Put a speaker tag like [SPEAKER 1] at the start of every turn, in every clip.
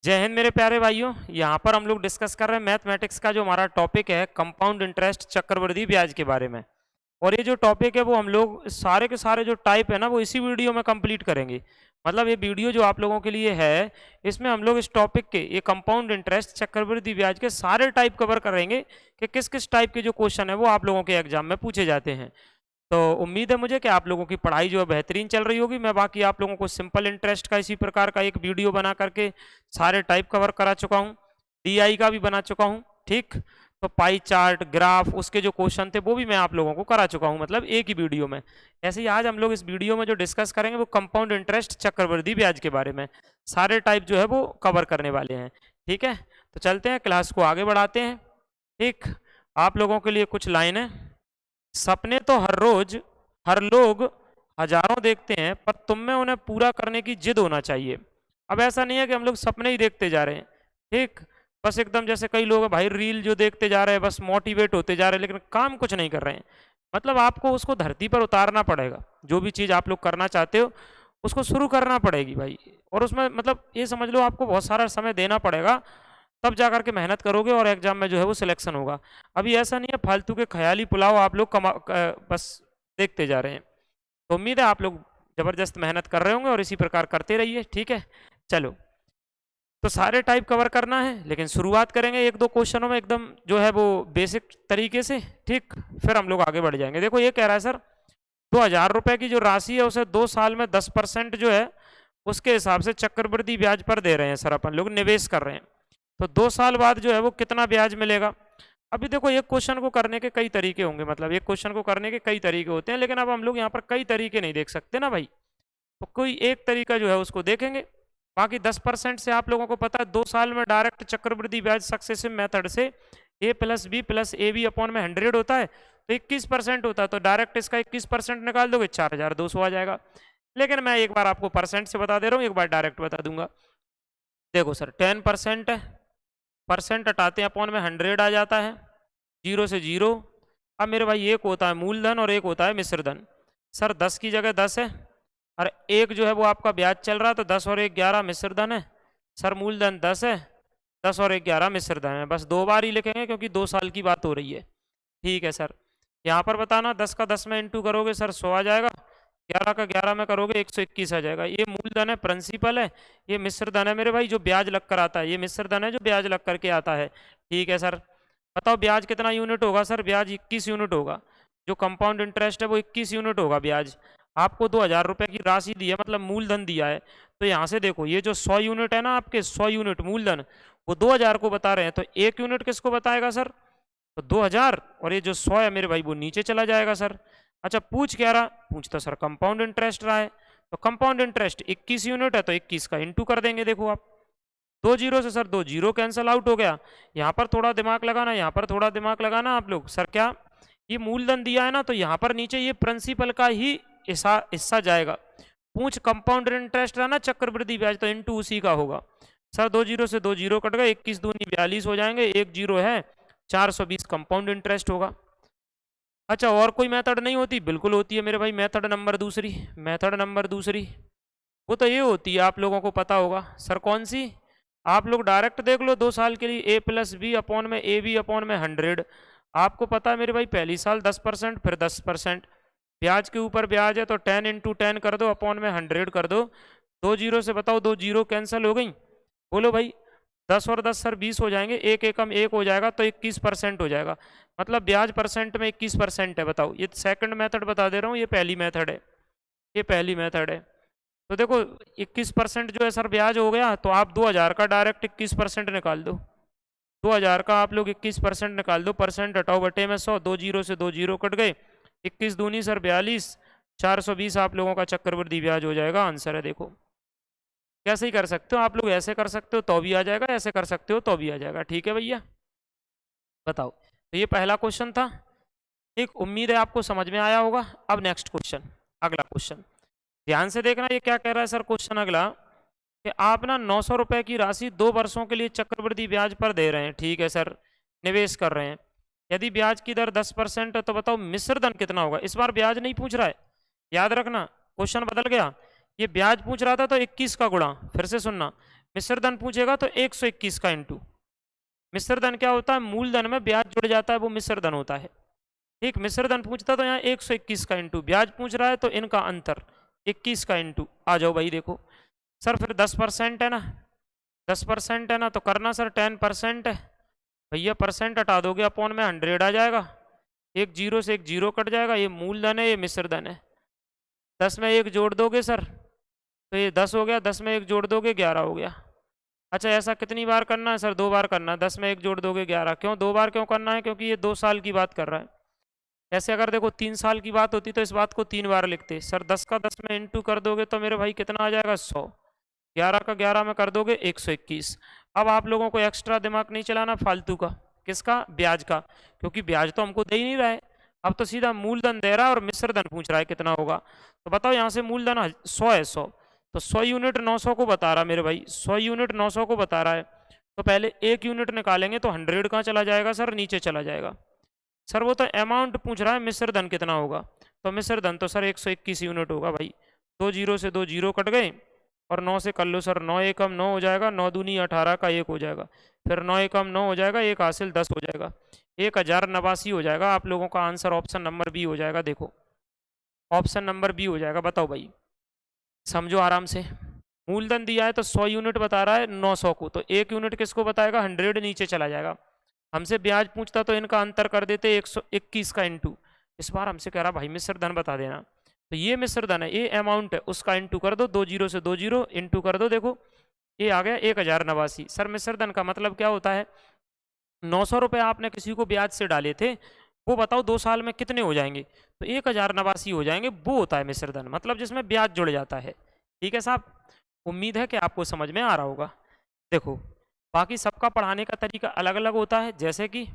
[SPEAKER 1] जय हिंद मेरे प्यारे भाइयों। यहाँ पर हम लोग डिस्कस कर रहे हैं मैथमेटिक्स का जो हमारा टॉपिक है कंपाउंड इंटरेस्ट चक्रवृद्धि ब्याज के बारे में। और ये जो टॉपिक है वो हम लोग सारे के सारे जो टाइप है ना वो इसी वीडियो में कंप्लीट करेंगे। मतलब ये वीडियो जो आप लोगों के लिए है इसमें हम लोग इस टॉपिक के ये कंपाउंड इंटरेस्ट चक्रवृद्धि ब्याज के सारे टाइप कवर करेंगे कि किस किस टाइप के जो क्वेश्चन है वो आप लोगों के एग्जाम में पूछे जाते हैं। तो उम्मीद है मुझे कि आप लोगों की पढ़ाई जो है बेहतरीन चल रही होगी। मैं बाकी आप लोगों को सिंपल इंटरेस्ट का इसी प्रकार का एक वीडियो बना करके सारे टाइप कवर करा चुका हूँ, डीआई का भी बना चुका हूँ। ठीक, तो पाई चार्ट ग्राफ उसके जो क्वेश्चन थे वो भी मैं आप लोगों को करा चुका हूँ, मतलब एक ही वीडियो में। ऐसे ही आज हम लोग इस वीडियो में जो डिस्कस करेंगे वो कंपाउंड इंटरेस्ट चक्रवृद्धि ब्याज के बारे में सारे टाइप जो है वो कवर करने वाले हैं। ठीक है, तो चलते हैं क्लास को आगे बढ़ाते हैं। ठीक, आप लोगों के लिए कुछ लाइनें। सपने तो हर रोज हर लोग हजारों देखते हैं, पर तुम में उन्हें पूरा करने की जिद होना चाहिए। अब ऐसा नहीं है कि हम लोग सपने ही देखते जा रहे हैं। ठीक, बस एकदम जैसे कई लोग हैं भाई रील जो देखते जा रहे हैं, बस मोटिवेट होते जा रहे हैं, लेकिन काम कुछ नहीं कर रहे हैं। मतलब आपको उसको धरती पर उतारना पड़ेगा। जो भी चीज़ आप लोग करना चाहते हो उसको शुरू करना पड़ेगी भाई। और उसमें मतलब ये समझ लो आपको बहुत सारा समय देना पड़ेगा, तब जा करके मेहनत करोगे और एग्जाम में जो है वो सिलेक्शन होगा। अभी ऐसा नहीं है फालतू के ख्याली पुलाव आप लोग बस देखते जा रहे हैं। तो उम्मीद है आप लोग जबरदस्त मेहनत कर रहे होंगे और इसी प्रकार करते रहिए। ठीक है, चलो, तो सारे टाइप कवर करना है, लेकिन शुरुआत करेंगे एक दो क्वेश्चनों में एकदम जो है वो बेसिक तरीके से। ठीक, फिर हम लोग आगे बढ़ जाएंगे। देखो ये कह रहा है सर 2000 रुपए की जो राशि है उसे 2 साल में 10% जो है उसके हिसाब से चक्रवृद्धि ब्याज पर दे रहे हैं सर, अपन लोग निवेश कर रहे हैं। तो 2 साल बाद जो है वो कितना ब्याज मिलेगा। अभी देखो एक क्वेश्चन को करने के कई तरीके होंगे, मतलब एक क्वेश्चन को करने के कई तरीके होते हैं, लेकिन अब हम लोग यहाँ पर कई तरीके नहीं देख सकते ना भाई। तो कोई एक तरीका जो है उसको देखेंगे। बाकी 10% से आप लोगों को पता है 2 साल में डायरेक्ट चक्रवृद्धि ब्याज सक्सेसिव मेथड से a plus B plus A B upon में 100 होता है, तो 21% होता है। तो डायरेक्ट इसका 21% निकाल दोगे 4200 आ जाएगा। लेकिन मैं एक बार आपको परसेंट से बता दे रहा हूँ, एक बार डायरेक्ट बता दूंगा। देखो सर 10% है, परसेंट हटाते हैं अपॉन में 100 आ जाता है, जीरो से जीरो। अब मेरे भाई एक होता है मूलधन और एक होता है मिश्र धन। सर 10 की जगह 10 है, और एक जो है वो आपका ब्याज चल रहा है, तो 10 और 1 11 मिश्र धन है। सर मूलधन 10 है, 10 और 1 11 मिश्र धन है। बस 2 बार ही लिखेंगे क्योंकि 2 साल की बात हो रही है। ठीक है सर, यहाँ पर बताना 10 का 10 में इंटू करोगे सर 100 आ जाएगा, 11 का 11 में करोगे 121 आ जाएगा। ये मूलधन है, प्रिंसिपल है। ये मिश्र धन है मेरे भाई जो ब्याज लग कर आता है, ये मिश्र धन है जो ब्याज लग करके आता है। ठीक है सर, बताओ ब्याज कितना यूनिट होगा। सर ब्याज 21 यूनिट होगा। जो कंपाउंड इंटरेस्ट है वो 21 यूनिट होगा ब्याज। आपको 2000 रुपए की राशि दी है, मतलब मूलधन दिया है। तो यहाँ से देखो ये जो 100 यूनिट है ना आपके, 100 यूनिट मूलधन वो 2000 को बता रहे हैं, तो 1 यूनिट किसको बताएगा सर, तो 2000। और ये जो 100 है मेरे भाई वो नीचे चला जाएगा सर। अच्छा पूछ क्या रहा, पूछ तो सर कंपाउंड इंटरेस्ट रहा है। तो कंपाउंड इंटरेस्ट 21 यूनिट है, तो 21 का इंटू कर देंगे। देखो आप 2 जीरो से सर 2 जीरो कैंसिल आउट हो गया। यहाँ पर थोड़ा दिमाग लगाना, यहाँ पर थोड़ा दिमाग लगाना आप लोग। सर क्या ये मूलधन दिया है ना, तो यहाँ पर नीचे ये प्रिंसिपल का ही हिस्सा जाएगा। पूछ कंपाउंड इंटरेस्ट रहा ना चक्रवृद्धि ब्याज, तो इंटू उसी का होगा। सर 2 जीरो से 2 जीरो कट गए, 21 दूनी 42 हो जाएंगे, 1 जीरो है, 420 कंपाउंड इंटरेस्ट होगा। अच्छा और कोई मेथड नहीं होती, बिल्कुल होती है मेरे भाई। मेथड नंबर दूसरी, मेथड नंबर दूसरी वो तो ये होती है, आप लोगों को पता होगा। सर कौन सी, आप लोग डायरेक्ट देख लो 2 साल के लिए a प्लस बी अपॉन में ए बी अपॉन में 100। आपको पता है मेरे भाई पहली साल 10%, फिर 10%। ब्याज के ऊपर ब्याज है तो 10 इंटू 10 कर दो, अपॉन में 100 कर दो। 2 जीरो से बताओ 2 जीरो कैंसिल हो गई, बोलो भाई। 10 और 10 सर 20 हो जाएंगे, एक एकम एक हो जाएगा, तो 21% हो जाएगा। मतलब ब्याज परसेंट में 21% है। बताओ ये सेकंड मेथड बता दे रहा हूँ, ये पहली मेथड है, ये पहली मेथड है। तो देखो 21% जो है सर ब्याज हो गया, तो आप 2000 का डायरेक्ट 21% निकाल दो। 2000 का आप लोग 21% निकाल दो, परसेंट हटाओ बटे में 100, 2 जीरो से 2 जीरो कट गए, 21 दूनी सर 42, 420 आप लोगों का चक्रवृद्धि ब्याज हो जाएगा। आंसर है देखो। कैसे ही कर सकते हो आप लोग, ऐसे कर सकते हो तो भी आ जाएगा, ऐसे कर सकते हो तो भी आ जाएगा। ठीक है भैया, बताओ। तो ये पहला क्वेश्चन था। एक उम्मीद है आपको समझ में आया होगा। अब नेक्स्ट क्वेश्चन, अगला क्वेश्चन ध्यान से देखना। ये क्या कह रहा है सर क्वेश्चन अगला, कि आप ना 900 रुपए की राशि 2 वर्षों के लिए चक्रवृद्धि ब्याज पर दे रहे हैं। ठीक है सर, निवेश कर रहे हैं। यदि ब्याज की दर 10% है तो बताओ मिश्र धन कितना होगा। इस बार ब्याज नहीं पूछ रहा है, याद रखना क्वेश्चन बदल गया। ये ब्याज पूछ रहा था तो 21 का गुणा, फिर से सुनना, मिश्र धन पूछेगा तो 121 का इंटू। मिश्र धन क्या होता है, मूलधन में ब्याज जुड़ जाता है, वो मिश्र धन होता है। ठीक, मिश्र धन पूछता तो यहाँ 121 का इंटू, ब्याज पूछ रहा है तो इनका अंतर 21 का इंटू। आ जाओ भाई देखो सर, फिर 10% है ना, 10% है ना, तो करना सर 10% है भैया, परसेंट हटा दोगे अपॉन में 100 आ जाएगा, एक जीरो से एक जीरो कट जाएगा, ये मूलधन है ये मिश्र धन है। 10 में 1 जोड़ दोगे सर तो ये 10 हो गया, 10 में 1 जोड़ दोगे 11 हो गया। अच्छा ऐसा कितनी बार करना है सर, 2 बार करना है। 10 में 1 जोड़ दोगे 11, क्यों 2 बार क्यों करना है, क्योंकि ये 2 साल की बात कर रहा है। ऐसे अगर देखो 3 साल की बात होती तो इस बात को 3 बार लिखते सर। 10 का 10 में इंटू कर दोगे तो मेरे भाई कितना आ जाएगा 100, 11 का 11 में कर दोगे 121। अब आप लोगों को एक्स्ट्रा दिमाग नहीं चलाना फालतू का, किसका, ब्याज का, क्योंकि ब्याज तो हमको दे ही नहीं रहा है। अब तो सीधा मूलधन दे रहा है और मिश्र धन पूछ रहा है कितना होगा। तो बताओ यहाँ से मूलधन 100 है, 100 तो 100 यूनिट 900 को बता रहा मेरे भाई, 100 यूनिट 900 को बता रहा है। तो पहले 1 यूनिट निकालेंगे तो 100 कहाँ चला जाएगा सर, नीचे चला जाएगा। सर वो तो अमाउंट पूछ रहा है, मिश्र धन कितना होगा, तो मिश्र धन तो सर 121 यूनिट होगा भाई। 2 जीरो से 2 जीरो कट गए और 9 से कर लो सर, 9 एकम 9 हो जाएगा, 9 दूनी 18 का 1 हो जाएगा, फिर 9 एकम 9 हो जाएगा, 1 हासिल 10 हो जाएगा, 1089 हो जाएगा। आप लोगों का आंसर ऑप्शन नंबर बी हो जाएगा। देखो ऑप्शन नंबर बी हो जाएगा। बताओ भाई, समझो आराम से। मूलधन दिया है तो 100 यूनिट बता रहा है 900 को, तो 1 यूनिट किसको बताएगा, 100 नीचे चला जाएगा। हमसे ब्याज पूछता तो इनका अंतर कर देते 121 का इंटू। इस बार हमसे कह रहा भाई मिश्र धन बता देना, तो ये मिश्र धन है, ये अमाउंट है, उसका इंटू कर दो, 2 जीरो से 2 जीरो इंटू कर दो। देखो ये आ गया 1089। सर मिश्र धन का मतलब क्या होता है, 900 रुपये आपने किसी को ब्याज से डाले थे, वो बताओ 2 साल में कितने हो जाएंगे, तो 1089 हो जाएंगे, वो होता है मिश्र धन, मतलब जिसमें ब्याज जुड़ जाता है। ठीक है साहब, उम्मीद है कि आपको समझ में आ रहा होगा। देखो बाकी सबका पढ़ाने का तरीका अलग अलग होता है, जैसे कि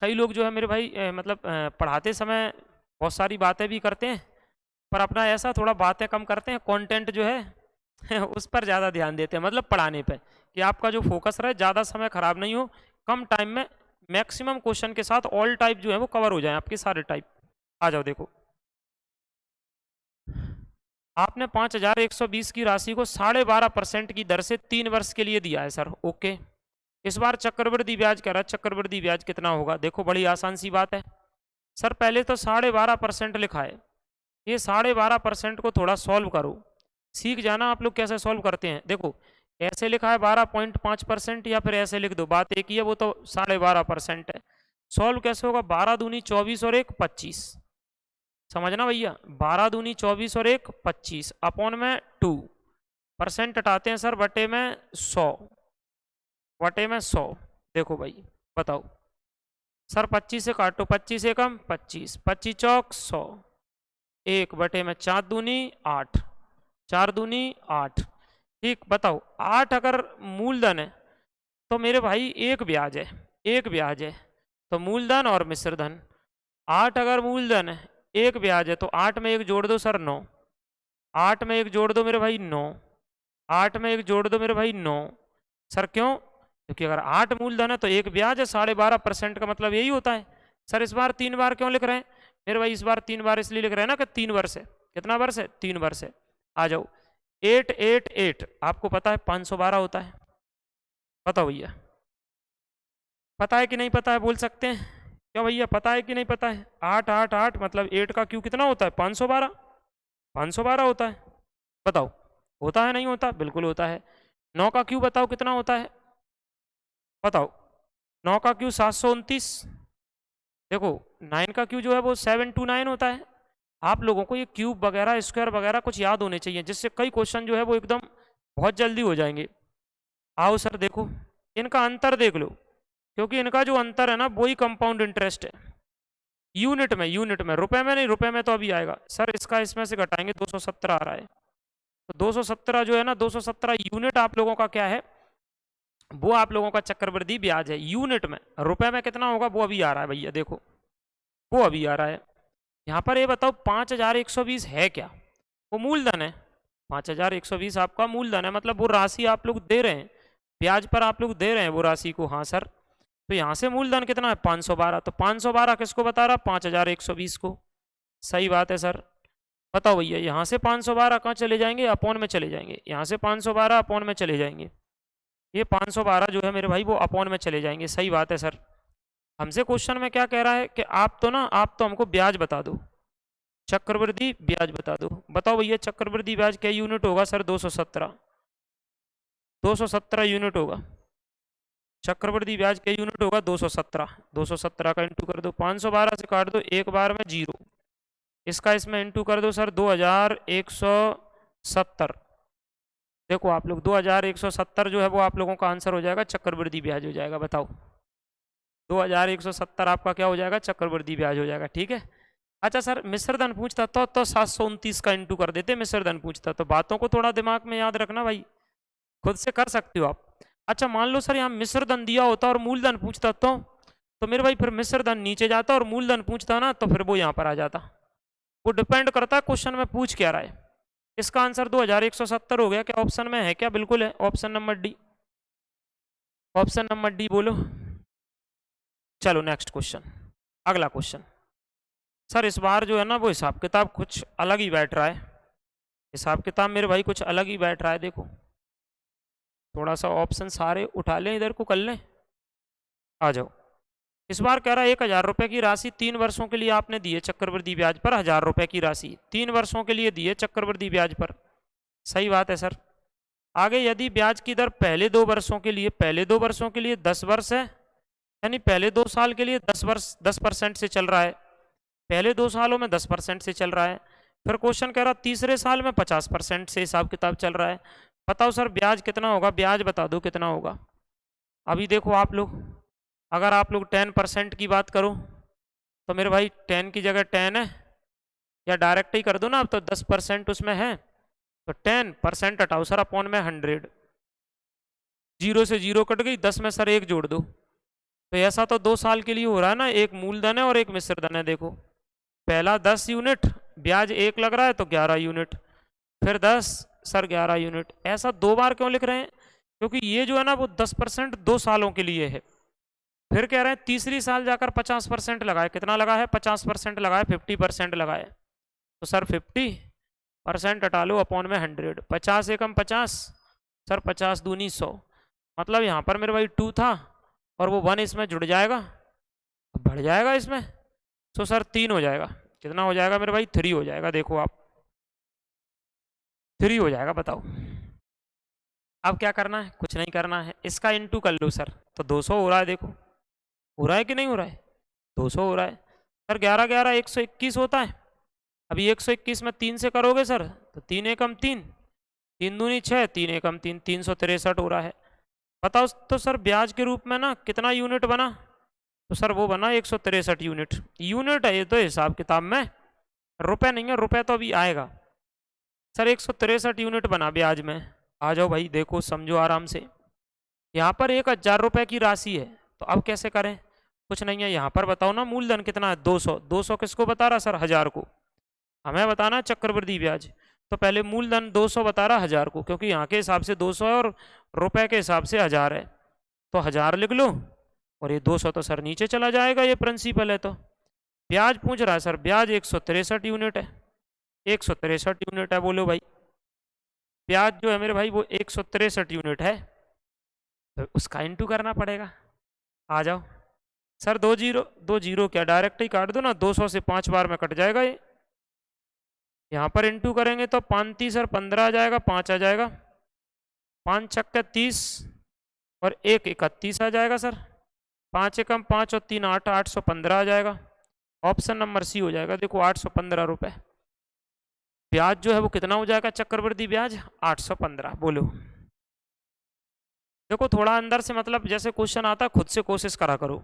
[SPEAKER 1] कई लोग जो है मेरे भाई मतलब पढ़ाते समय बहुत सारी बातें भी करते हैं, पर अपना ऐसा थोड़ा बातें कम करते हैं, कंटेंट जो है उस पर ज़्यादा ध्यान देते हैं, मतलब पढ़ाने पे, कि आपका जो फोकस रहे, ज़्यादा समय खराब नहीं हो, कम टाइम में मैक्सिमम क्वेश्चन के साथ ऑल टाइप जो है वो कवर हो जाए, आपके सारे टाइप। आ जाओ देखो, आपने 5120 की राशि को 12.5% की दर से 3 वर्ष के लिए दिया है सर। ओके, इस बार चक्रवृद्धि ब्याज कह रहा है, चक्रवृद्धि ब्याज कितना होगा। देखो बड़ी आसान सी बात है सर, पहले तो 12.5% लिखा है, ये 12.5% को थोड़ा सॉल्व करो, सीख जाना आप लोग कैसे सॉल्व करते हैं। देखो ऐसे लिखा है 12.5% या फिर ऐसे लिख दो, बात एक ही है, वो तो 12.5% है। सॉल्व कैसे होगा, 12 दूनी 24 और 1 25, समझना भैया, 12 दूनी 24 और 1 25 अपॉन में 2, परसेंट हटाते हैं सर, बटे में 100, बटे में 100। देखो भाई बताओ सर, 25 से काटो, 25 से कम 25, 25 चौक 100, 1 बटे में 4 दूनी 8, 4 दूनी 8। ठीक, बताओ 8 अगर मूलधन है तो मेरे भाई एक ब्याज है, एक ब्याज है, तो मूलधन और मिश्र धन। 8 अगर मूलधन है, एक ब्याज है, तो 8 में 1 जोड़ दो सर 9, 8 में 1 जोड़ दो मेरे भाई 9, 8 में 1 जोड़ दो मेरे भाई 9। सर क्यों, क्योंकि अगर 8 मूलधन है तो एक ब्याज है, 12.5% का मतलब यही होता है। सर इस बार 3 बार क्यों लिख रहे हैं मेरे भाई, इस बार 3 बार इसलिए लिख रहे हैं ना कि 3 वर्ष है। कितना वर्ष है, 3 वर्ष है। आ जाओ 888, आपको पता है 512 होता है, बताओ भैया पता है कि नहीं पता है, बोल सकते हैं क्या भैया, पता है कि नहीं पता है। 888 मतलब 8 का क्यू कितना होता है, 512, 512 होता है, बताओ होता है नहीं होता, बिल्कुल होता है। 9 का क्यू बताओ कितना होता है, बताओ 9 का क्यू 729। देखो 9 का क्यू जो है वो 729 होता है। आप लोगों को ये क्यूब वगैरह स्क्वायर वगैरह कुछ याद होने चाहिए, जिससे कई क्वेश्चन जो है वो एकदम बहुत जल्दी हो जाएंगे। आओ सर देखो इनका अंतर देख लो, क्योंकि इनका जो अंतर है ना वही कंपाउंड इंटरेस्ट है, यूनिट में, यूनिट में, रुपए में नहीं, रुपए में तो अभी आएगा सर, इसका इसमें से घटाएंगे 217 आ रहा है, तो 217 जो है ना, 217 यूनिट आप लोगों का क्या है, वो आप लोगों का चक्रवृद्धि ब्याज है यूनिट में। रुपए में कितना होगा वो अभी आ रहा है भैया, देखो वो अभी आ रहा है। यहाँ पर ये बताओ 5120 है क्या, वो मूलधन है, 5120 आपका मूलधन है, मतलब वो राशि आप लोग दे रहे हैं, ब्याज पर आप लोग दे रहे हैं वो राशि को। हाँ सर, तो यहाँ से मूलधन कितना है 512, तो 512 किसको बता रहा, 5120 को। सही बात है सर। बताओ भैया यहाँ से 512 कहाँ चले जाएंगे, अपॉन में चले जाएंगे, यहाँ से 512 अपॉन में चले जाएंगे, ये 512 जो है मेरे भाई वो अपॉन में चले जाएंगे। सही बात है सर। हमसे क्वेश्चन में क्या कह रहा है कि आप तो हमको ब्याज बता दो, चक्रवृद्धि ब्याज बता दो। बताओ भैया चक्रवृद्धि ब्याज क्या यूनिट होगा सर? 217 यूनिट होगा। चक्रवृद्धि ब्याज क्या यूनिट होगा? 217 का इंटू कर दो, 512 से काट दो, एक बार में 0, इसका इसमें इंटू कर दो सर 2170। देखो आप लोग 2170 जो है वो आप लोगों का आंसर हो जाएगा, चक्रवृद्धि ब्याज हो जाएगा। बताओ 2170 आपका क्या हो जाएगा? चक्रवृद्धि ब्याज हो जाएगा। ठीक है। अच्छा सर मिश्रधन पूछता तो 729 का इंटू कर देते, मिश्रधन पूछता तो। बातों को थोड़ा दिमाग में याद रखना भाई, खुद से कर सकते हो आप। अच्छा मान लो सर यहाँ मिश्रधन दिया होता और मूलधन पूछता तो मेरे भाई फिर मिश्रधन नीचे जाता और मूलधन पूछता ना तो फिर वो यहाँ पर आ जाता। वो डिपेंड करता है क्वेश्चन में पूछ क्या रहा है। इसका आंसर 2170 हो गया। क्या ऑप्शन में है क्या? बिल्कुल है, option number D. Option number D बोलो। चलो नेक्स्ट क्वेश्चन, अगला क्वेश्चन। सर इस बार जो है ना वो हिसाब किताब कुछ अलग ही बैठ रहा है। हिसाब किताब मेरे भाई कुछ अलग ही बैठ रहा है। देखो थोड़ा सा ऑप्शन सारे उठा लें, इधर को कर लें, आ जाओ। इस बार कह रहा है 1000 रुपये की राशि 3 वर्षों के लिए आपने दी है चक्रवृद्धि ब्याज पर। 1000 रुपये की राशि 3 वर्षों के लिए दी है चक्रवृद्धि ब्याज पर। सही बात है सर। आगे यदि ब्याज की दर पहले 2 वर्षों के लिए 10 वर्ष है, यानी पहले 2 साल के लिए 10% से चल रहा है, पहले 2 सालों में 10% से चल रहा है। फिर क्वेश्चन कह रहा तीसरे साल में 50% से हिसाब किताब चल रहा है। बताओ सर ब्याज कितना होगा? ब्याज बता दो कितना होगा। अभी देखो आप लोग, अगर आप लोग 10% की बात करो तो मेरे भाई 10 की जगह 10 है, या डायरेक्ट ही कर दो ना, अब तो 10% उसमें है तो 10% हटाओ सर अपॉन में 100, 0 से 0 कट गई, 10 में सर 1 जोड़ दो। तो ऐसा तो 2 साल के लिए हो रहा है ना, एक मूलधन है और एक मिश्रधन है। देखो पहला 10 यूनिट, ब्याज 1 लग रहा है तो 11 यूनिट, फिर 10 सर 11 यूनिट। ऐसा 2 बार क्यों लिख रहे हैं? क्योंकि ये जो है ना वो 10% 2 सालों के लिए है। फिर कह रहे हैं तीसरी साल जाकर 50% लगाए। कितना लगा है? 50% लगाए, 50% लगाए। तो सर 50% हटा लो अपॉन में 100, 50 एकम 50 सर, 50 दूनी 100। मतलब यहाँ पर मेरे भाई 2 था और वो 1 इसमें जुड़ जाएगा, बढ़ जाएगा इसमें, तो सर 3 हो जाएगा। कितना हो जाएगा मेरे भाई? 3 हो जाएगा। देखो आप 3 हो जाएगा। बताओ अब क्या करना है? कुछ नहीं करना है, इसका इंटू कर लो सर, तो 200 हो रहा है। देखो हो रहा है कि नहीं हो रहा है? 200 हो रहा है सर। 11 11 121 होता है। अभी 121 में 3 से करोगे सर तो 3 एकम 3, 3 दूनी 6, 3 एकम 3, 363 हो रहा है। बताओ तो सर ब्याज के रूप में ना कितना यूनिट बना? तो सर वो बना 163 यूनिट। यूनिट है ये तो हिसाब किताब में, रुपए नहीं है, रुपए तो अभी आएगा। सर 163 यूनिट बना ब्याज में। आ जाओ भाई देखो समझो आराम से। यहाँ पर 1000 रुपये की राशि है, तो अब कैसे करें? कुछ नहीं है, यहाँ पर बताओ ना मूलधन कितना है? 200। 200 किसको बता रहा सर? 1000 को। हमें बताना है चक्रवृद्धि ब्याज, तो पहले मूलधन 200 बता रहा 1000 को, क्योंकि यहाँ के हिसाब से 200 है और रुपए के हिसाब से 1000 है, तो 1000 लिख लो और ये 200 तो सर नीचे चला जाएगा, ये प्रिंसिपल है। तो ब्याज पूछ रहा है सर, ब्याज 163 यूनिट है। 163 यूनिट है, बोलो भाई। ब्याज जो है मेरे भाई वो 163 यूनिट है, तो उसका इंटू करना पड़ेगा। आ जाओ सर, 2 जीरो क्या डायरेक्ट ही काट दो ना, 200 से 5 बार में कट जाएगा ये। यहाँ पर इंटू करेंगे तो 5 सर 15 आ जाएगा, 5 आ जाएगा, 5 छक्के 30 और 1 31 आ जाएगा सर। 5 एकम 5 और 3 8, 815 आ जाएगा। ऑप्शन नंबर सी हो जाएगा। देखो 815 रुपये ब्याज जो है वो कितना हो जाएगा? चक्रवृद्धि ब्याज 815। बोलो। देखो थोड़ा अंदर से, मतलब जैसे क्वेश्चन आता है खुद से कोशिश करा करो,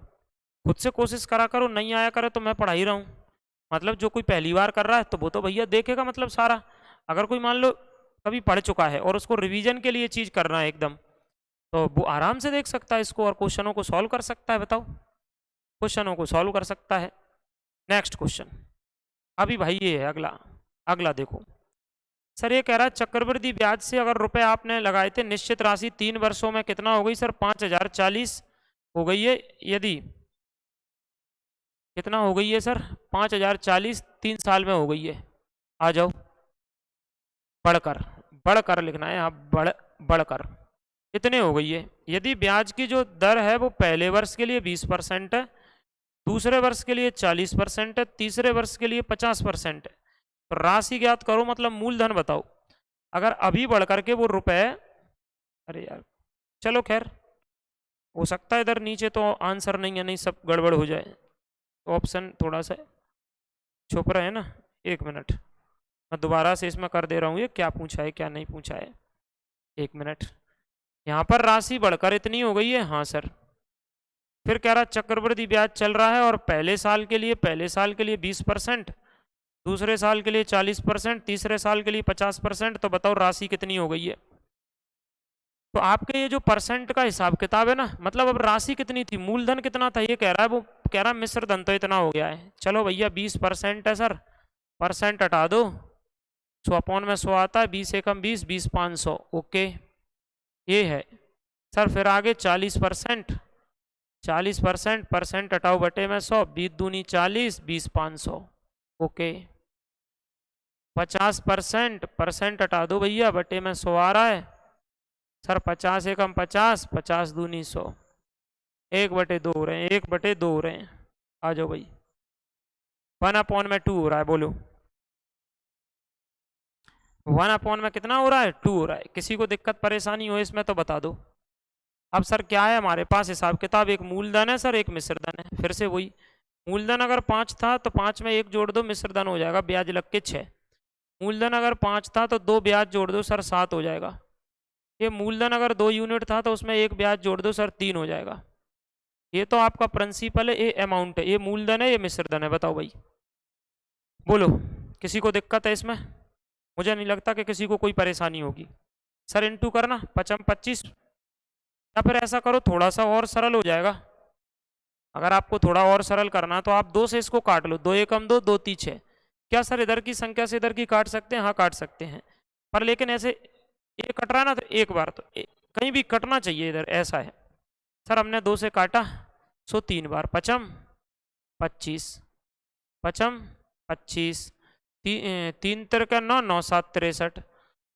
[SPEAKER 1] खुद से कोशिश करा करो। नहीं आया करे तो मैं पढ़ा ही रहा हूँ, मतलब जो कोई पहली बार कर रहा है तो वो तो भैया देखेगा मतलब सारा। अगर कोई मान लो कभी पढ़ चुका है और उसको रिवीजन के लिए चीज़ करना है एकदम, तो वो आराम से देख सकता है इसको और क्वेश्चनों को सॉल्व कर सकता है। बताओ क्वेश्चनों को सॉल्व कर सकता है। नेक्स्ट क्वेश्चन अभी भाई ये है अगला। अगला देखो सर, ये कह रहा है चक्रवृद्धि ब्याज से अगर रुपए आपने लगाए थे, निश्चित राशि 3 वर्षों में कितना हो गई सर? 5040 हो गई है। यदि कितना हो गई है सर? 5040 3 साल में हो गई है। आ जाओ, बढ़कर बढ़कर लिखना है यहाँ, बढ़कर। इतने हो गई है। यदि ब्याज की जो दर है वो पहले वर्ष के लिए 20% है, दूसरे वर्ष के लिए 40% है, तीसरे वर्ष के लिए 50% है। तो राशि ज्ञात करो, मतलब मूलधन बताओ। अगर अभी बढ़ करके वो रुपए, अरे यार चलो खैर, हो सकता है इधर नीचे तो आंसर नहीं है, नहीं सब गड़बड़ हो जाए, तो ऑप्शन थोड़ा सा छुप रहे हैं ना। एक मिनट, मैं दोबारा से इसमें कर दे रहा हूँ, ये क्या पूछा है क्या नहीं पूछा है। एक मिनट, यहाँ पर राशि बढ़कर इतनी हो गई है, हाँ सर। फिर कह रहा चक्रवृद्धि ब्याज चल रहा है और पहले साल के लिए 20%, दूसरे साल के लिए 40%, तीसरे साल के लिए 50%। तो बताओ राशि कितनी हो गई है। तो आपके ये जो परसेंट का हिसाब किताब है ना, मतलब अब राशि कितनी थी, मूलधन कितना था ये कह रहा है, वो कह रहा है मिश्र धन तो इतना हो गया है। चलो भैया 20% है सर, परसेंट हटा दो, 100/100 आता है, 20 एकम 20, 20 500, ओके ये है सर। फिर आगे 40%, 40% परसेंट हटाओ बटे में 100, 20 दूनी 40, 20 500, ओके। 50% परसेंट हटा दो भैया, बटे में 100 आ रहा है सर, 50 एकम 50, 50 दूनी 100, 1/2 हो रहे हैं, 1/2 हो रहे हैं। आ जाओ भाई, 1/2 हो रहा है, बोलो 1/में कितना हो रहा है, 2 हो रहा है। किसी को दिक्कत परेशानी हो इसमें तो बता दो। अब सर क्या है हमारे पास हिसाब किताब, एक मूलधन है सर, एक मिश्रधन है। फिर से वही, मूलधन अगर 5 था तो 5 में 1 जोड़ दो, मिश्रधन हो जाएगा ब्याज लग के 6। मूलधन अगर 5 था तो 2 ब्याज जोड़ दो सर, 7 हो जाएगा। ये मूलधन अगर 2 यूनिट था तो उसमें 1 ब्याज जोड़ दो सर, 3 हो जाएगा। ये तो आपका प्रिंसिपल है, ये अमाउंट है, ये मूलधन है, ये मिश्रधन है। बताओ भाई, बोलो किसी को दिक्कत है इसमें। मुझे नहीं लगता कि किसी को कोई परेशानी होगी। सर इंटू करना 5×25, या फिर ऐसा करो थोड़ा सा और सरल हो जाएगा। अगर आपको थोड़ा और सरल करना तो आप 2 से इसको काट लो, 2 एकम 2, 2 × 6। क्या सर इधर की संख्या से इधर की काट सकते हैं, हाँ काट सकते हैं, पर लेकिन ऐसे ये कट रहा है ना, तो एक बार तो कहीं भी कटना चाहिए इधर, ऐसा है। सर हमने 2 से काटा, सो 3 बार, 5×25, 5×25, 3 × 9, 9 7 63।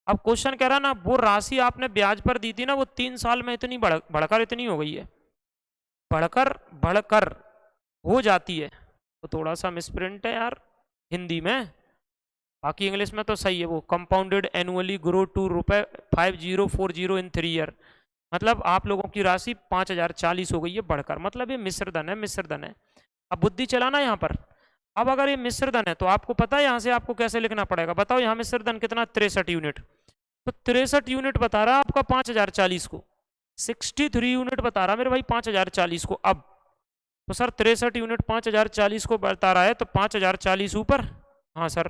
[SPEAKER 1] अब क्वेश्चन कह रहा ना, वो राशि आपने ब्याज पर दी थी ना, वो 3 साल में इतनी बढ़कर इतनी हो गई है, बढ़कर बढ़कर हो जाती है। तो थोड़ा सा मिसप्रिंट है यार हिंदी में, बाकी इंग्लिश में तो सही है। वो compounded annually grow to ₹5040 in 3 year, मतलब आप लोगों की राशि 5040 हो गई है बढ़कर, मतलब ये मिश्रधन है, मिश्रधन है। अब बुद्धि चलाना यहाँ पर। अब अगर ये मिश्रधन है तो आपको पता है यहाँ से आपको कैसे लिखना पड़ेगा, बताओ यहाँ मिश्रधन कितना, 63 यूनिट। तो 63 यूनिट बता रहा आपका 5040 को, 63 यूनिट बता रहा मेरे भाई 5040 को। अब तो सर 63 यूनिट 5040 को बता रहा है, तो 5040 ऊपर, हाँ सर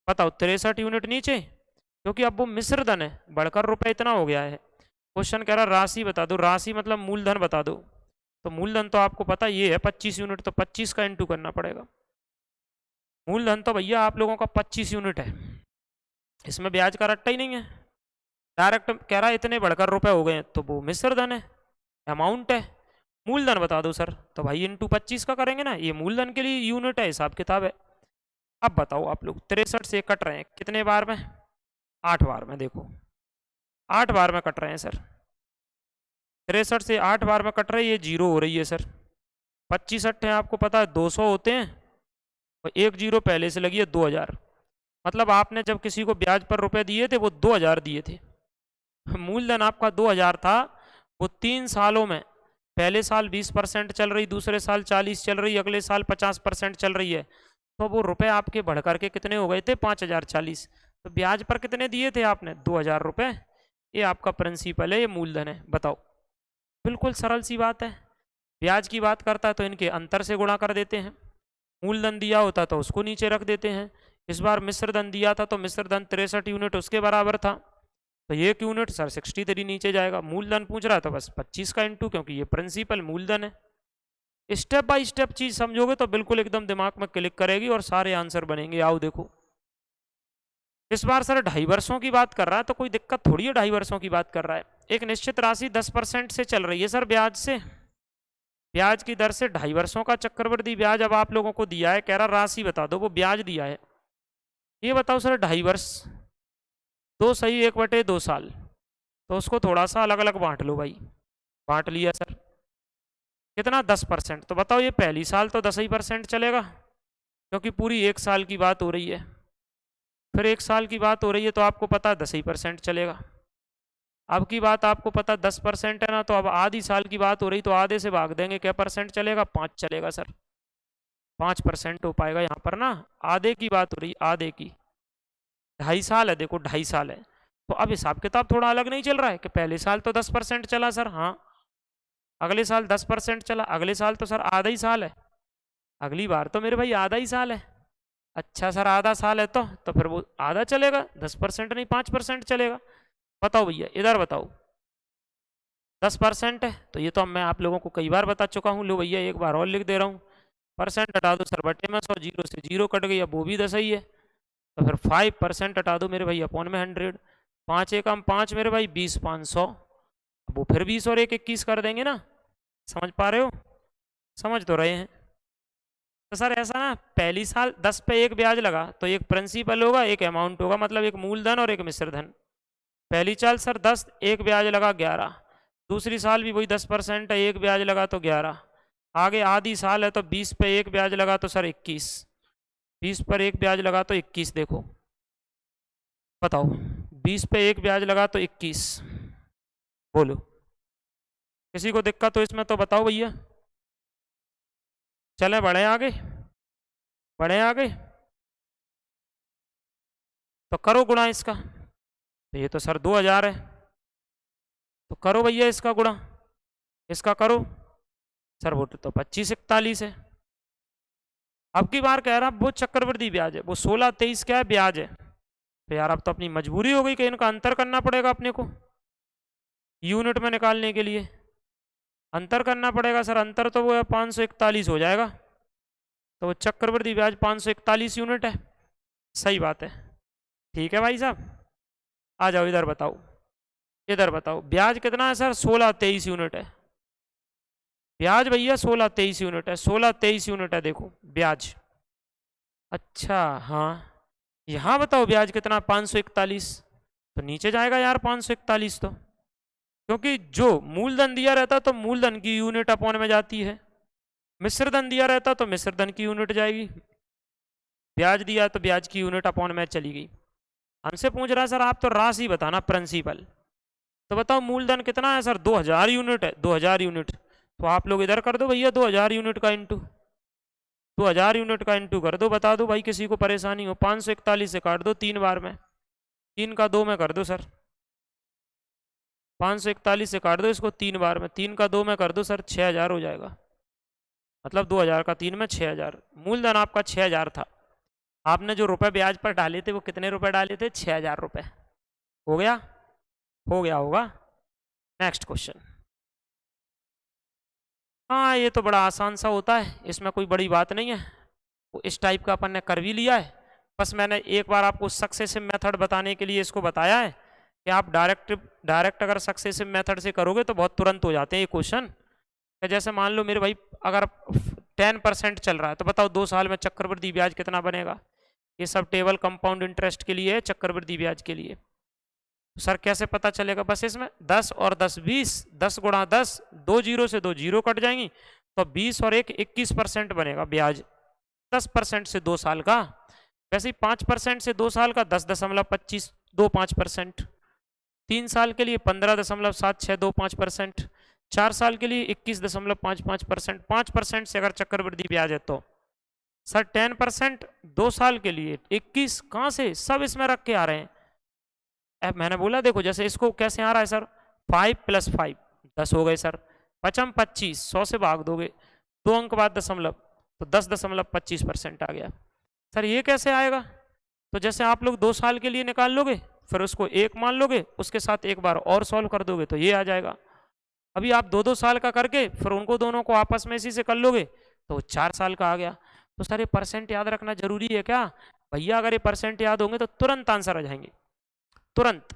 [SPEAKER 1] बताओ 63 यूनिट नीचे, क्योंकि अब वो मिश्रधन है, बढ़कर रुपए इतना हो गया है। क्वेश्चन कह रहा राशि बता दो, राशि मतलब मूलधन बता दो। तो मूलधन तो आपको पता ये है 25 यूनिट, तो 25 का इंटू करना पड़ेगा। मूलधन तो भैया आप लोगों का 25 यूनिट है, इसमें ब्याज का रट्टा ही नहीं है। डायरेक्ट कह रहा है इतने बढ़कर रुपए हो गए, तो वो मिश्रधन है, अमाउंट है। मूलधन बता दो सर, तो भाई इंटू 25 का करेंगे ना, ये मूलधन के लिए यूनिट है, हिसाब किताब है। अब बताओ आप लोग 63 से कट रहे हैं कितने बार में, 8 बार में। देखो 8 बार में कट रहे हैं सर, 63 से 8 बार में कट रहे हैं, ये 0 हो रही है सर। 25 8 हैं आपको पता है 200 होते हैं, और 1 0 पहले से लगी है 2000, मतलब आपने जब किसी को ब्याज पर रुपए दिए थे वो 2000 दिए थे। मूलधन आपका 2000 था, वो 3 सालों में, पहले साल 20% चल रही, दूसरे साल 40 चल रही, अगले साल 50% चल रही है, तो वो रुपए आपके बढ़ करके कितने हो गए थे, 5040। तो ब्याज पर कितने दिए थे आपने, 2000 रुपए। ये आपका प्रिंसिपल है, ये मूलधन है। बताओ, बिल्कुल सरल सी बात है। ब्याज की बात करता है तो इनके अंतर से गुणा कर देते हैं, मूलधन दिया होता तो उसको नीचे रख देते हैं। इस बार मिश्रधन दिया था तो मिश्रधन 63 यूनिट उसके बराबर था, तो 1 यूनिट सर 63 नीचे जाएगा। मूलधन पूछ रहा था बस 25 का इंटू, क्योंकि ये प्रिंसिपल मूलधन है। स्टेप बाय स्टेप चीज समझोगे तो बिल्कुल एकदम दिमाग में क्लिक करेगी और सारे आंसर बनेंगे। आओ देखो, इस बार सर 2.5 वर्षों की बात कर रहा है, तो कोई दिक्कत थोड़ी है, 2.5 वर्षों की बात कर रहा है। एक निश्चित राशि 10% से चल रही है सर ब्याज से, ब्याज की दर से 2.5 वर्षों का चक्रवृद्धि ब्याज अब आप लोगों को दिया है, कह रहा राशि बता दो, वो ब्याज दिया है। ये बताओ सर 2.5 वर्ष, 2 सही 1/2 साल, तो उसको थोड़ा सा अलग अलग बांट लो भाई। बांट लिया सर, कितना 10%। तो बताओ ये पहली साल तो 10% चलेगा क्योंकि पूरी एक साल की बात हो रही है, फिर एक साल की बात हो रही है तो आपको पता 10% चलेगा। अब की बात आपको पता 10% है ना, तो अब आधी साल की बात हो रही तो आधे से भाग देंगे, क्या परसेंट चलेगा? 5 चलेगा सर, 5% हो पाएगा यहाँ पर ना। आधे की बात हो रही, आधे की। 2.5 साल है, देखो 2.5 साल है, तो अब हिसाब किताब थोड़ा अलग नहीं चल रहा है कि पहले साल तो 10% चला सर, हाँ अगले साल 10% चला, अगले साल तो सर आधा ही साल है, अगली बार तो मेरे भाई आधा ही साल है। अच्छा सर आधा साल है तो फिर वो आधा चलेगा, 10% नहीं 5% चलेगा। बताओ भैया इधर बताओ, 10% है तो ये तो मैं आप लोगों को कई बार बता चुका हूँ। लो भैया एक बार और लिख दे रहा हूँ, परसेंट हटा दो सर बटे में 100, जीरो से जीरो कट गई, अब वो भी 10 ही है। तो फिर 5% हटा दो मेरे भाई अपॉन में 100, 5 एकम 5 मेरे भाई 20 500, अब वो फिर 20 और 1 21 कर देंगे ना। समझ पा रहे हो? समझ तो रहे हैं। तो सर ऐसा ना, पहली साल 10 पे एक ब्याज लगा तो एक प्रिंसिपल होगा एक अमाउंट होगा, मतलब एक मूलधन और एक मिश्रधन। पहली साल सर 10, एक ब्याज लगा 11, दूसरी साल भी वही 10% है, एक ब्याज लगा तो 11, आगे आधी साल है तो 20 पे एक ब्याज लगा तो सर 21, 20 पर एक ब्याज लगा तो 21। देखो बताओ 20 पे एक ब्याज लगा तो 21, बोलो किसी को दिक्कत हो इसमें तो बताओ भैया। चले बढ़े आगे, बढ़े आगे, तो करो गुणा इसका, तो ये तो सर 2000 है, तो करो भैया इसका गुणा, इसका करो सर, वो तो 25 41 है। अब की बार कह रहा वो चक्रवृद्धि ब्याज है, वो 16 23 क्या है ब्याज है। तो यार अब तो अपनी मजबूरी हो गई कि इनका अंतर करना पड़ेगा अपने को यूनिट में निकालने के लिए, अंतर करना पड़ेगा सर। अंतर तो वो है 541 हो जाएगा, तो वो चक्रवृद्धि ब्याज 541 यूनिट है। सही बात है, ठीक है भाई साहब। आ जाओ इधर बताओ, इधर बताओ ब्याज कितना है सर? 16 23 यूनिट है ब्याज भैया, 16 23 यूनिट है, 16 23 यूनिट है देखो ब्याज। अच्छा हाँ, यहाँ बताओ ब्याज कितना? 541, तो नीचे जाएगा यार 541 तो, क्योंकि जो मूलधन दिया रहता तो मूलधन की यूनिट अपॉन में जाती है, मिश्रधन दिया रहता तो मिश्रधन की यूनिट जाएगी, ब्याज दिया तो ब्याज की यूनिट अपॉन में चली गई। हमसे पूछ रहा है सर आप तो राशि बताना प्रिंसिपल, तो बताओ मूलधन कितना है सर? 2000 यूनिट है, 2000 यूनिट, तो आप लोग इधर कर दो भैया 2000 यूनिट का इंटू, 2000 यूनिट का इंटू कर दो, बता दो भाई किसी को परेशानी हो। 541 से काट दो 3 बार में, 3 का 2 में कर दो सर, 541 से काट दो इसको 3 बार में, 3 का 2 में कर दो सर, 6000 हो जाएगा। मतलब 2000 का 3 में 6000, मूलधन आपका 6000 था, आपने जो रुपए ब्याज पर डाले थे वो कितने रुपए डाले थे? 6000 रुपए। हो गया? हो गया होगा। Next question. हाँ ये तो बड़ा आसान सा होता है, इसमें कोई बड़ी बात नहीं है, वो इस टाइप का अपन ने कर भी लिया है। बस मैंने एक बार आपको सक्सेसिव मेथड बताने के लिए इसको बताया है कि आप डायरेक्ट अगर सक्सेसिव मेथड से करोगे तो बहुत तुरंत हो जाते हैं ये क्वेश्चन। जैसे मान लो मेरे भाई अगर 10% चल रहा है तो बताओ 2 साल में चक्रवृद्धि ब्याज कितना बनेगा? ये सब टेबल कंपाउंड इंटरेस्ट के लिए है, चक्रवृद्धि ब्याज के लिए। सर कैसे पता चलेगा? बस इसमें 10 और 10 20, 10 गुणा 10, 2 जीरो से 2 जीरो कट जाएंगी, तो 20 और 1 21% बनेगा ब्याज। 10% से 2 साल का, वैसे ही 5% से 2 साल का 10.2525%, 3 साल के लिए 15.7625%, 4 साल के लिए 21.55%, 5% से अगर चक्रवृद्धि ब्याज है तो सर 10%, 2 साल के लिए 21, कहाँ से? सब इसमें रख के आ रहे हैं। अब मैंने बोला देखो जैसे इसको कैसे आ रहा है सर, 5 + 5 10 हो गए सर, 5 25, 100 से भाग दोगे 2 अंक बाद दशमलव, तो 10.25% आ गया। सर ये कैसे आएगा? तो जैसे आप लोग 2 साल के लिए निकाल लोगे, फिर उसको 1 मान लोगे, उसके साथ एक बार और सॉल्व कर दोगे तो ये आ जाएगा। अभी आप 2-2 साल का करके फिर उनको दोनों को आपस में इसी से कर लोगे तो 4 साल का आ गया। तो सर ये परसेंट याद रखना जरूरी है क्या? भैया अगर ये परसेंट याद होंगे तो तुरंत आंसर आ जाएंगे, तुरंत।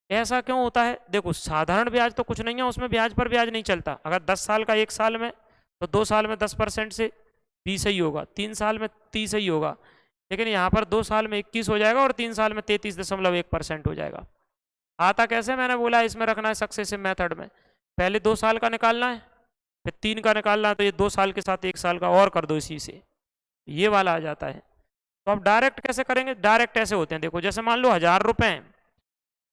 [SPEAKER 1] ऐसा क्यों होता है? देखो साधारण ब्याज तो कुछ नहीं है, उसमें ब्याज पर ब्याज नहीं चलता। अगर 10 साल का 1 साल में, तो 2 साल में 10% से 20 ही होगा, 3 साल में 30 ही होगा, लेकिन यहाँ पर 2 साल में 21 हो जाएगा और 3 साल में 33.1% हो जाएगा। आता कैसे, मैंने बोला इसमें रखना है सक्सेसिव मेथड में, पहले 2 साल का निकालना है, फिर 3 का निकालना है, तो ये 2 साल के साथ 1 साल का और कर दो इसी से, ये वाला आ जाता है। तो अब डायरेक्ट कैसे करेंगे, डायरेक्ट ऐसे होते हैं, देखो जैसे मान लो 1000 रुपए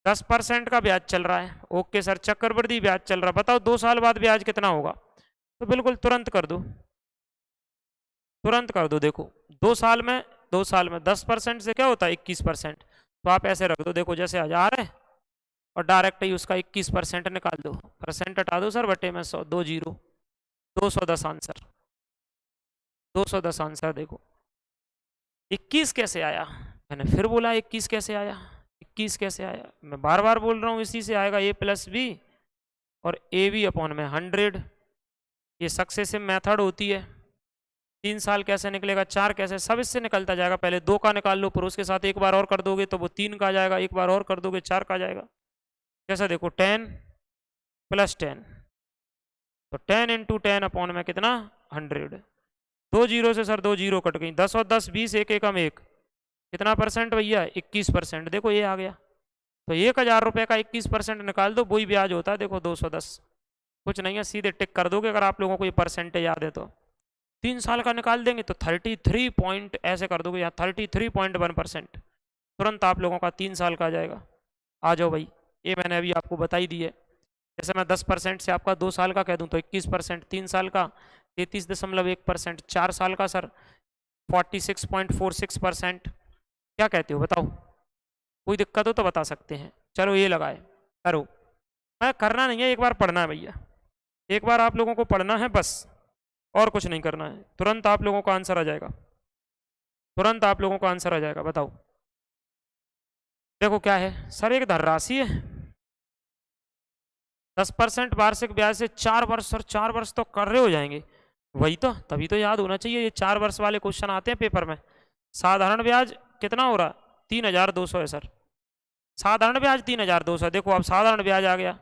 [SPEAKER 1] 10% का ब्याज चल रहा है, ओके सर, चक्रवृद्धि ब्याज चल रहा है, बताओ 2 साल बाद ब्याज कितना होगा, तो बिल्कुल तुरंत कर दो, तुरंत कर दो। देखो 2 साल में 10% से क्या होता है 21%, तो आप ऐसे रख दो, देखो जैसे 1000 है और डायरेक्ट ही उसका 21% निकाल दो, परसेंट हटा दो सर, बटे में 100, 2 जीरो, 210 आंसर, 210 आंसर। देखो 21 कैसे आया, मैंने फिर बोला 21 कैसे आया, 21 कैसे आया, मैं बार बार बोल रहा हूँ, इसी से आएगा a प्लस बी और ए बी अपॉन में 100, ये सक्सेसिव मेथड होती है। 3 साल कैसे निकलेगा, 4 कैसे, सब इससे निकलता जाएगा, पहले 2 का निकाल लो, फिर उसके साथ एक बार और कर दोगे तो वो 3 का आ जाएगा, एक बार और कर दोगे 4 का आ जाएगा। कैसा, देखो 10 प्लस 10, तो 10 इंटू 10 अपॉन में कितना 100, 2 जीरो से सर 2 जीरो कट गई, 10 और 10 20, एक एकम एक, कितना परसेंट भैया 21%, देखो ये आ गया। तो 1000 रुपये का 21% निकाल दो, वही ब्याज होता है, देखो 210, कुछ नहीं है, सीधे टिक कर दोगे अगर आप लोगों को ये परसेंटेज याद है तो। 3 साल का निकाल देंगे तो 33 पॉइंट ऐसे कर दोगे, यहाँ 33.1%, तुरंत आप लोगों का 3 साल का आ जाएगा। आ जाओ भाई, ये मैंने अभी आपको बताई दी है, जैसे मैं 10% से आपका 2 साल का कह दूं तो 21%, 3 साल का 33.1%, 4 साल का सर 46.46%, क्या कहते हो बताओ, कोई दिक्कत हो तो बता सकते हैं। चलो ये लगाए, करो, मैं करना नहीं है, एक बार पढ़ना है भैया, एक बार आप लोगों को पढ़ना है बस, और कुछ नहीं करना है, तुरंत आप लोगों का आंसर आ जाएगा, तुरंत आप लोगों का आंसर आ जाएगा। बताओ देखो क्या है सर, एक धनराशि है, 10% वार्षिक ब्याज से 4 वर्ष, सर 4 वर्ष तो कर रहे हो जाएंगे, वही तो, तभी तो याद होना चाहिए, ये 4 वर्ष वाले क्वेश्चन आते हैं पेपर में। साधारण ब्याज कितना हो रहा, 3200 है सर, साधारण ब्याज 3200, देखो अब साधारण ब्याज आ गया।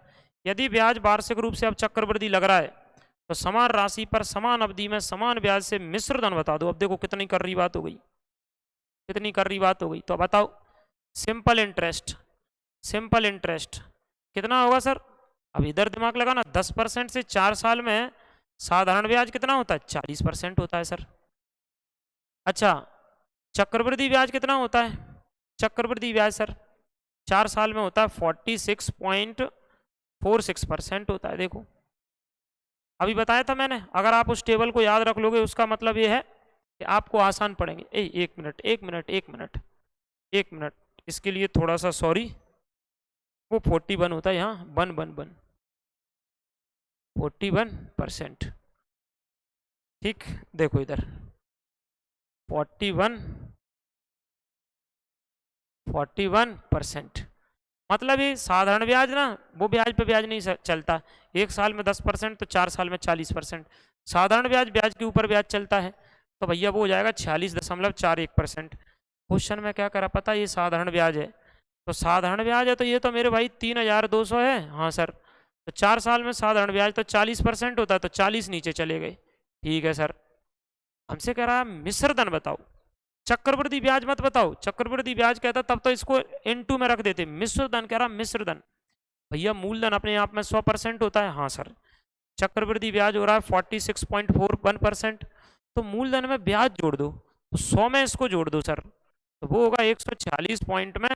[SPEAKER 1] यदि ब्याज वार्षिक रूप से अब चक्रवृद्धि लग रहा है तो समान राशि पर समान अवधि में समान ब्याज से मिश्र धन बता दो। अब देखो कितनी कर रही बात हो गई, कितनी कर रही बात हो गई। तो बताओ सिंपल इंटरेस्ट, सिंपल इंटरेस्ट कितना होगा सर, अब इधर दिमाग लगाना, 10% से 4 साल में साधारण ब्याज कितना होता है 40% होता है सर। अच्छा चक्रवृद्धि ब्याज कितना होता है, चक्रवृद्धि ब्याज सर 4 साल में होता है 46.46% होता है। देखो अभी बताया था मैंने, अगर आप उस टेबल को याद रख लोगे उसका मतलब ये है कि आपको आसान पड़ेंगे। एक मिनट एक मिनट एक मिनट एक मिनट, इसके लिए थोड़ा सा सॉरी, वो 41 होता है यहाँ, वन वन वन 41%, ठीक, देखो इधर 41%, मतलब ये साधारण ब्याज ना, वो ब्याज पे ब्याज नहीं चलता, 1 साल में 10% तो 4 साल में 40%, साधारण ब्याज ब्याज के ऊपर ब्याज चलता है, तो भैया वो हो जाएगा 46.41%। क्वेश्चन में क्या करा पता, ये साधारण ब्याज है, तो साधारण ब्याज है तो ये तो मेरे भाई 3200 है, हाँ सर, तो 4 साल में साधारण ब्याज तो 40% होता है, तो 40 नीचे चले गए, ठीक है सर। हमसे कह रहा है मिश्र धन बताओ, चक्रवृद्धि ब्याज मत बताओ, चक्रवृद्धि ब्याज कहता तब तो इसको इनटू में रख देते, मिश्र धन कह रहा, मिश्र धन भैया मूलधन अपने आप में 100% होता है, हाँ सर, चक्रवृद्धि ब्याज हो रहा है 46.41%, तो मूलधन में ब्याज जोड़ दो तो 100 में इसको जोड़ दो सर, तो वो होगा 146 पॉइंट में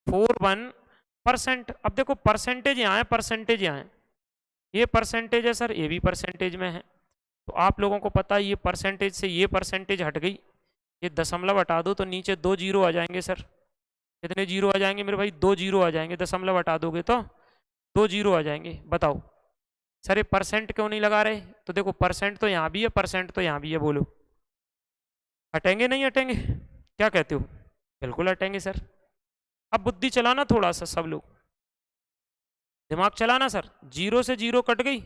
[SPEAKER 1] 41%। अब देखो परसेंटेज यहाँ है, परसेंटेज यहाँ है, ये परसेंटेज है सर, ये भी परसेंटेज में है, तो आप लोगों को पता है ये परसेंटेज से ये परसेंटेज हट गई, ये दशमलव हटा दो तो नीचे 2 जीरो आ जाएंगे सर, कितने जीरो आ जाएंगे मेरे भाई, 2 जीरो आ जाएंगे, दशमलव हटा दोगे तो 2 जीरो आ जाएंगे। बताओ सर ये परसेंट क्यों नहीं लगा रहे, तो देखो परसेंट तो यहाँ भी है, परसेंट तो यहाँ भी है, बोलो हटेंगे नहीं हटेंगे, क्या कहते हो, बिल्कुल हटेंगे सर। अब बुद्धि चलाना थोड़ा सा, सब लोग दिमाग चलाना सर, 0 से 0 कट गई,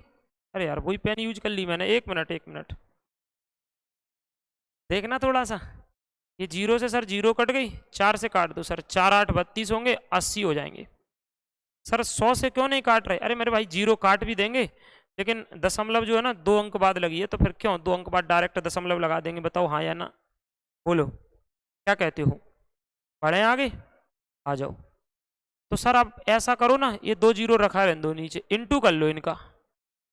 [SPEAKER 1] अरे यार वही पेन यूज कर ली मैंने, एक मिनट एक मिनट देखना थोड़ा सा, ये 0 से सर 0 कट गई, 4 से काट दो सर, 4 8 32 होंगे, 80 हो जाएंगे सर। 100 से क्यों नहीं काट रहे, अरे मेरे भाई 0 काट भी देंगे लेकिन दशमलव जो है ना 2 अंक बाद लगी है, तो फिर क्यों 2 अंक बाद डायरेक्ट दशमलव लगा देंगे, बताओ हाँ या ना, बोलो क्या कहते हो, बढ़े आगे, आ जाओ। तो सर आप ऐसा करो ना, ये 2 जीरो रखा रहने दो नीचे, इंटू कर लो इनका,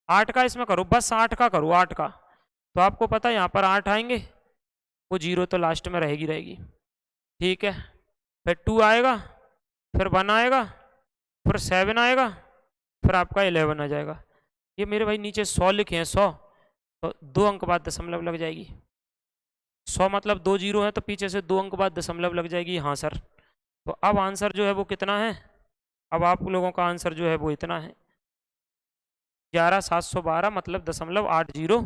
[SPEAKER 1] 8 का इसमें करो, बस 8 का करो, 8 का। तो आपको पता है यहाँ पर 8 आएंगे, वो जीरो तो लास्ट में रहेगी रहेगी, ठीक है। फिर 2 आएगा, फिर 1 आएगा, फिर 7 आएगा, फिर आपका 11 आ जाएगा। ये मेरे भाई नीचे 100 लिखे हैं, 100, तो 2 अंक बाद दशमलव लग जाएगी। 100 मतलब 2 जीरो है, तो पीछे से 2 अंक बाद दशमलव लग जाएगी। हाँ सर, तो अब आंसर जो है वो कितना है, अब आप लोगों का आंसर जो है वो इतना है 11712 मतलब 0.80।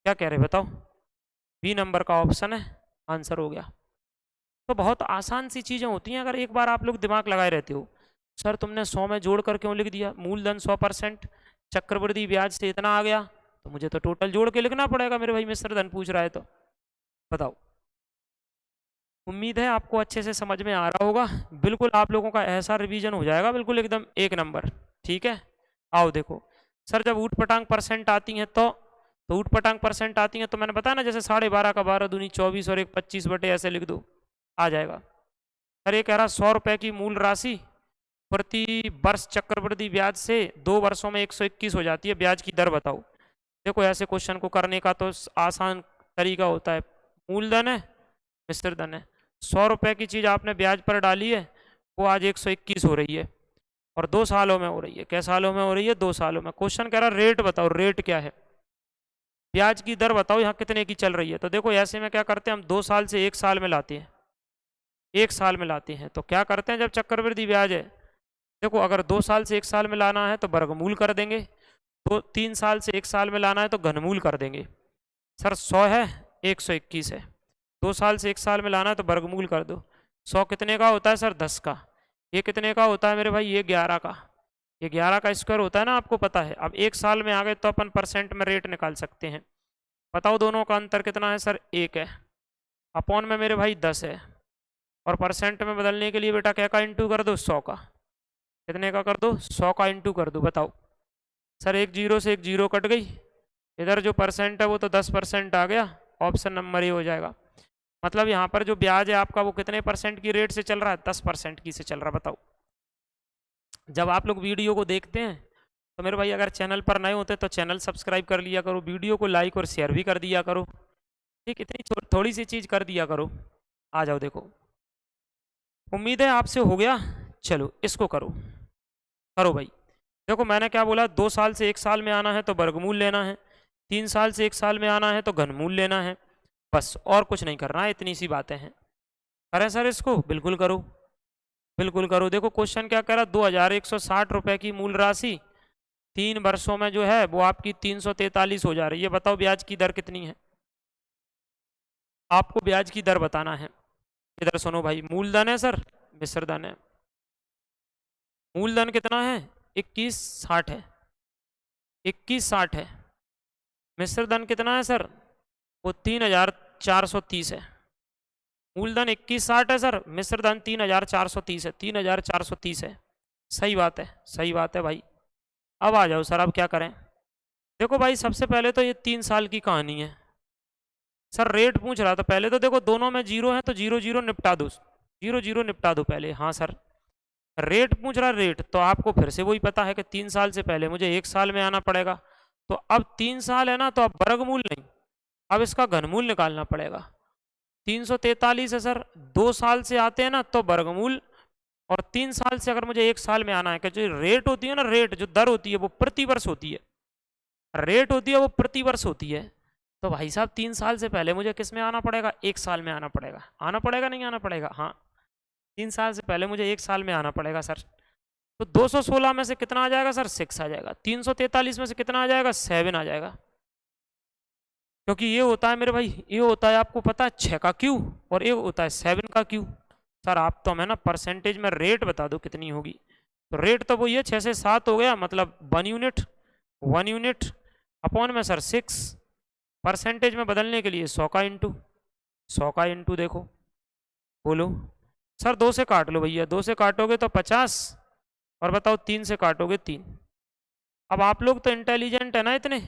[SPEAKER 1] क्या कह रहे बताओ, बी नंबर का ऑप्शन है, आंसर हो गया। तो बहुत आसान सी चीज़ें होती हैं, अगर एक बार आप लोग दिमाग लगाए रहते हो। सर तुमने 100 में जोड़ कर क्यों लिख दिया, मूलधन 100%, चक्रवृद्धि ब्याज से इतना आ गया, तो मुझे तो टोटल जोड़ के लिखना पड़ेगा मेरे भाई, मिश्र धन पूछ रहा है तो बताओ। उम्मीद है आपको अच्छे से समझ में आ रहा होगा, बिल्कुल आप लोगों का ऐसा रिवीजन हो जाएगा बिल्कुल एकदम 1 नंबर, ठीक है। आओ देखो सर, जब ऊट पटांग परसेंट आती हैं तो ऊट पटांग परसेंट आती हैं तो मैंने बताया ना, जैसे 12.5 का 12 दूनी 24 और 1 25 बटे ऐसे लिख दो, आ जाएगा। सर ये कह रहा 100 रुपए की मूल राशि प्रति वर्ष चक्रवृद्धि ब्याज से 2 वर्षों में 121 हो जाती है, ब्याज की दर बताओ। देखो ऐसे क्वेश्चन को करने का तो आसान तरीका होता है, मूलधन है मिश्र धन है, 100 रुपए की चीज आपने ब्याज पर डाली है, वो आज 121 हो रही है, और 2 सालों में हो रही है। क्या सालों में हो रही है, 2 सालों में। क्वेश्चन कह रहा रेट बताओ, रेट क्या है, ब्याज की दर बताओ यहाँ कितने की चल रही है। तो देखो ऐसे में क्या करते हैं हम, 2 साल से 1 साल में लाते हैं, 1 साल में लाते हैं। तो क्या करते हैं, जब चक्रवृद्धि ब्याज है, देखो अगर 2 साल से 1 साल में लाना है तो वर्गमूल कर देंगे, तो 3 साल से 1 साल में लाना है तो घनमूल कर देंगे। सर 100 है, 121 है, 2 साल से 1 साल में लाना है तो वर्गमूल कर दो। 100 कितने का होता है सर, 10 का। ये कितने का होता है मेरे भाई, ये 11 का। ये 11 का स्क्वायर होता है ना, आपको पता है। अब 1 साल में आ गए तो अपन परसेंट में रेट निकाल सकते हैं। बताओ दोनों का अंतर कितना है सर, 1 है, अपॉन में मेरे भाई 10 है, और परसेंट में बदलने के लिए बेटा क्या का इंटू कर दो, 100 का। कितने का कर दो, 100 का इंटू कर दो। बताओ सर, 1 जीरो से 1 जीरो कट गई, इधर जो परसेंट है वो तो 10% आ गया, ऑप्शन नंबर ए हो जाएगा। मतलब यहाँ पर जो ब्याज है आपका वो कितने परसेंट की रेट से चल रहा है, 10% की से चल रहा है। बताओ जब आप लोग वीडियो को देखते हैं तो मेरे भाई अगर चैनल पर नए होते तो चैनल सब्सक्राइब कर लिया करो, वीडियो को लाइक और शेयर भी कर दिया करो, ठीक, इतनी थोड़ी सी चीज़ कर दिया करो। आ जाओ देखो, उम्मीद है आपसे हो गया, चलो इसको करो, करो भाई। देखो मैंने क्या बोला, 2 साल से 1 साल में आना है तो वर्गमूल लेना है, 3 साल से 1 साल में आना है तो घनमूल लेना है, बस और कुछ नहीं करना है, इतनी सी बातें हैं। करें सर इसको, बिल्कुल करो, बिल्कुल करो। देखो क्वेश्चन क्या कह रहा, 2160 रुपए की मूल राशि 3 वर्षों में जो है वो आपकी 343 हो जा रही है। बताओ ब्याज की दर कितनी है, आपको ब्याज की दर बताना है। इधर सुनो भाई, मूलधन है सर, मिश्र धन है। मूलधन कितना है, 2160 है, 2160 है। मिश्र धन कितना है सर, वो 3430 है। मूलधन 2160 है सर, मिश्र धन 3430 है, 3430 है। सही बात है, सही बात है भाई। अब आ जाओ सर, अब क्या करें। देखो भाई सबसे पहले तो ये 3 साल की कहानी है सर, रेट पूछ रहा था पहले तो। देखो दोनों में जीरो है तो जीरो जीरो निपटा दो, जीरो जीरो निपटा दो पहले। हाँ सर, रेट पूछ रहा, रेट तो आपको फिर से वही पता है कि 3 साल से पहले मुझे 1 साल में आना पड़ेगा। तो अब 3 साल है ना, तो अब वर्गमूल नहीं, अब इसका घनमूल निकालना पड़ेगा। 343 है सर, 2 साल से आते हैं ना तो वर्गमूल, और 3 साल से अगर मुझे 1 साल में आना है, कि जो रेट होती है ना, रेट जो दर होती है वो प्रति वर्ष होती है, रेट होती है वो प्रति वर्ष होती है। तो भाई साहब 3 साल से पहले मुझे किस में आना पड़ेगा, 1 साल में आना पड़ेगा। आना पड़ेगा नहीं आना पड़ेगा, हाँ 3 साल से पहले मुझे 1 साल में आना पड़ेगा सर। तो 216 में से कितना आ जाएगा सर, 6 आ जाएगा। 343 में से कितना आ जाएगा, 7 आ जाएगा। क्योंकि ये होता है मेरे भाई, ये होता है आपको पता है 6 का क्यू, और ये होता है 7 का क्यू। सर आप तो हमें ना परसेंटेज में रेट बता दो कितनी होगी। तो रेट तो वो ये 6 से 7 हो गया, मतलब 1 यूनिट, 1 यूनिट अपॉन में सर 6, परसेंटेज में बदलने के लिए 100 का इंटू, 100 का इंटू। देखो बोलो सर, 2 से काट लो भैया, 2 से काटोगे तो 50, और बताओ 3 से काटोगे 3। अब आप लोग तो इंटेलिजेंट है ना इतने,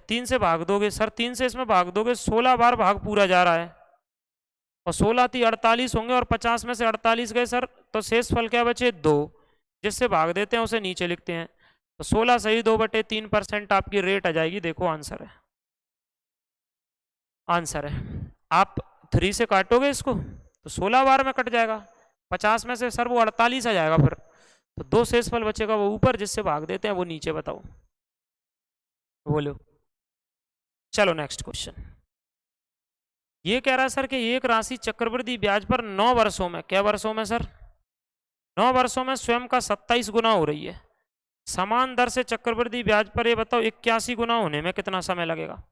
[SPEAKER 1] 3 से भाग दोगे सर, 3 से इसमें भाग दोगे, 16 बार भाग पूरा जा रहा है, और 16 थी 48 होंगे, और 50 में से 48 गए सर तो शेषफल क्या बचे 2, जिससे भाग देते हैं उसे नीचे लिखते हैं। तो 16 सही 2/3% आपकी रेट आ जाएगी। देखो आंसर है, आंसर है। आप 3 से काटोगे इसको तो 16 बार में कट जाएगा। 50 में से सर वो 48 आ जाएगा फिर। तो 2 शेषफल बचेगा वो ऊपर, जिससे भाग देते हैं वो नीचे। बताओ, बोलो। चलो नेक्स्ट क्वेश्चन। ये कह रहा है सर कि एक राशि चक्रवृद्धि ब्याज पर 9 वर्षों में, क्या वर्षों में सर? 9 वर्षों में स्वयं का 27 गुना हो रही है। समान दर से चक्रवृद्धि ब्याज पर ये बताओ 81 गुना होने में कितना समय लगेगा?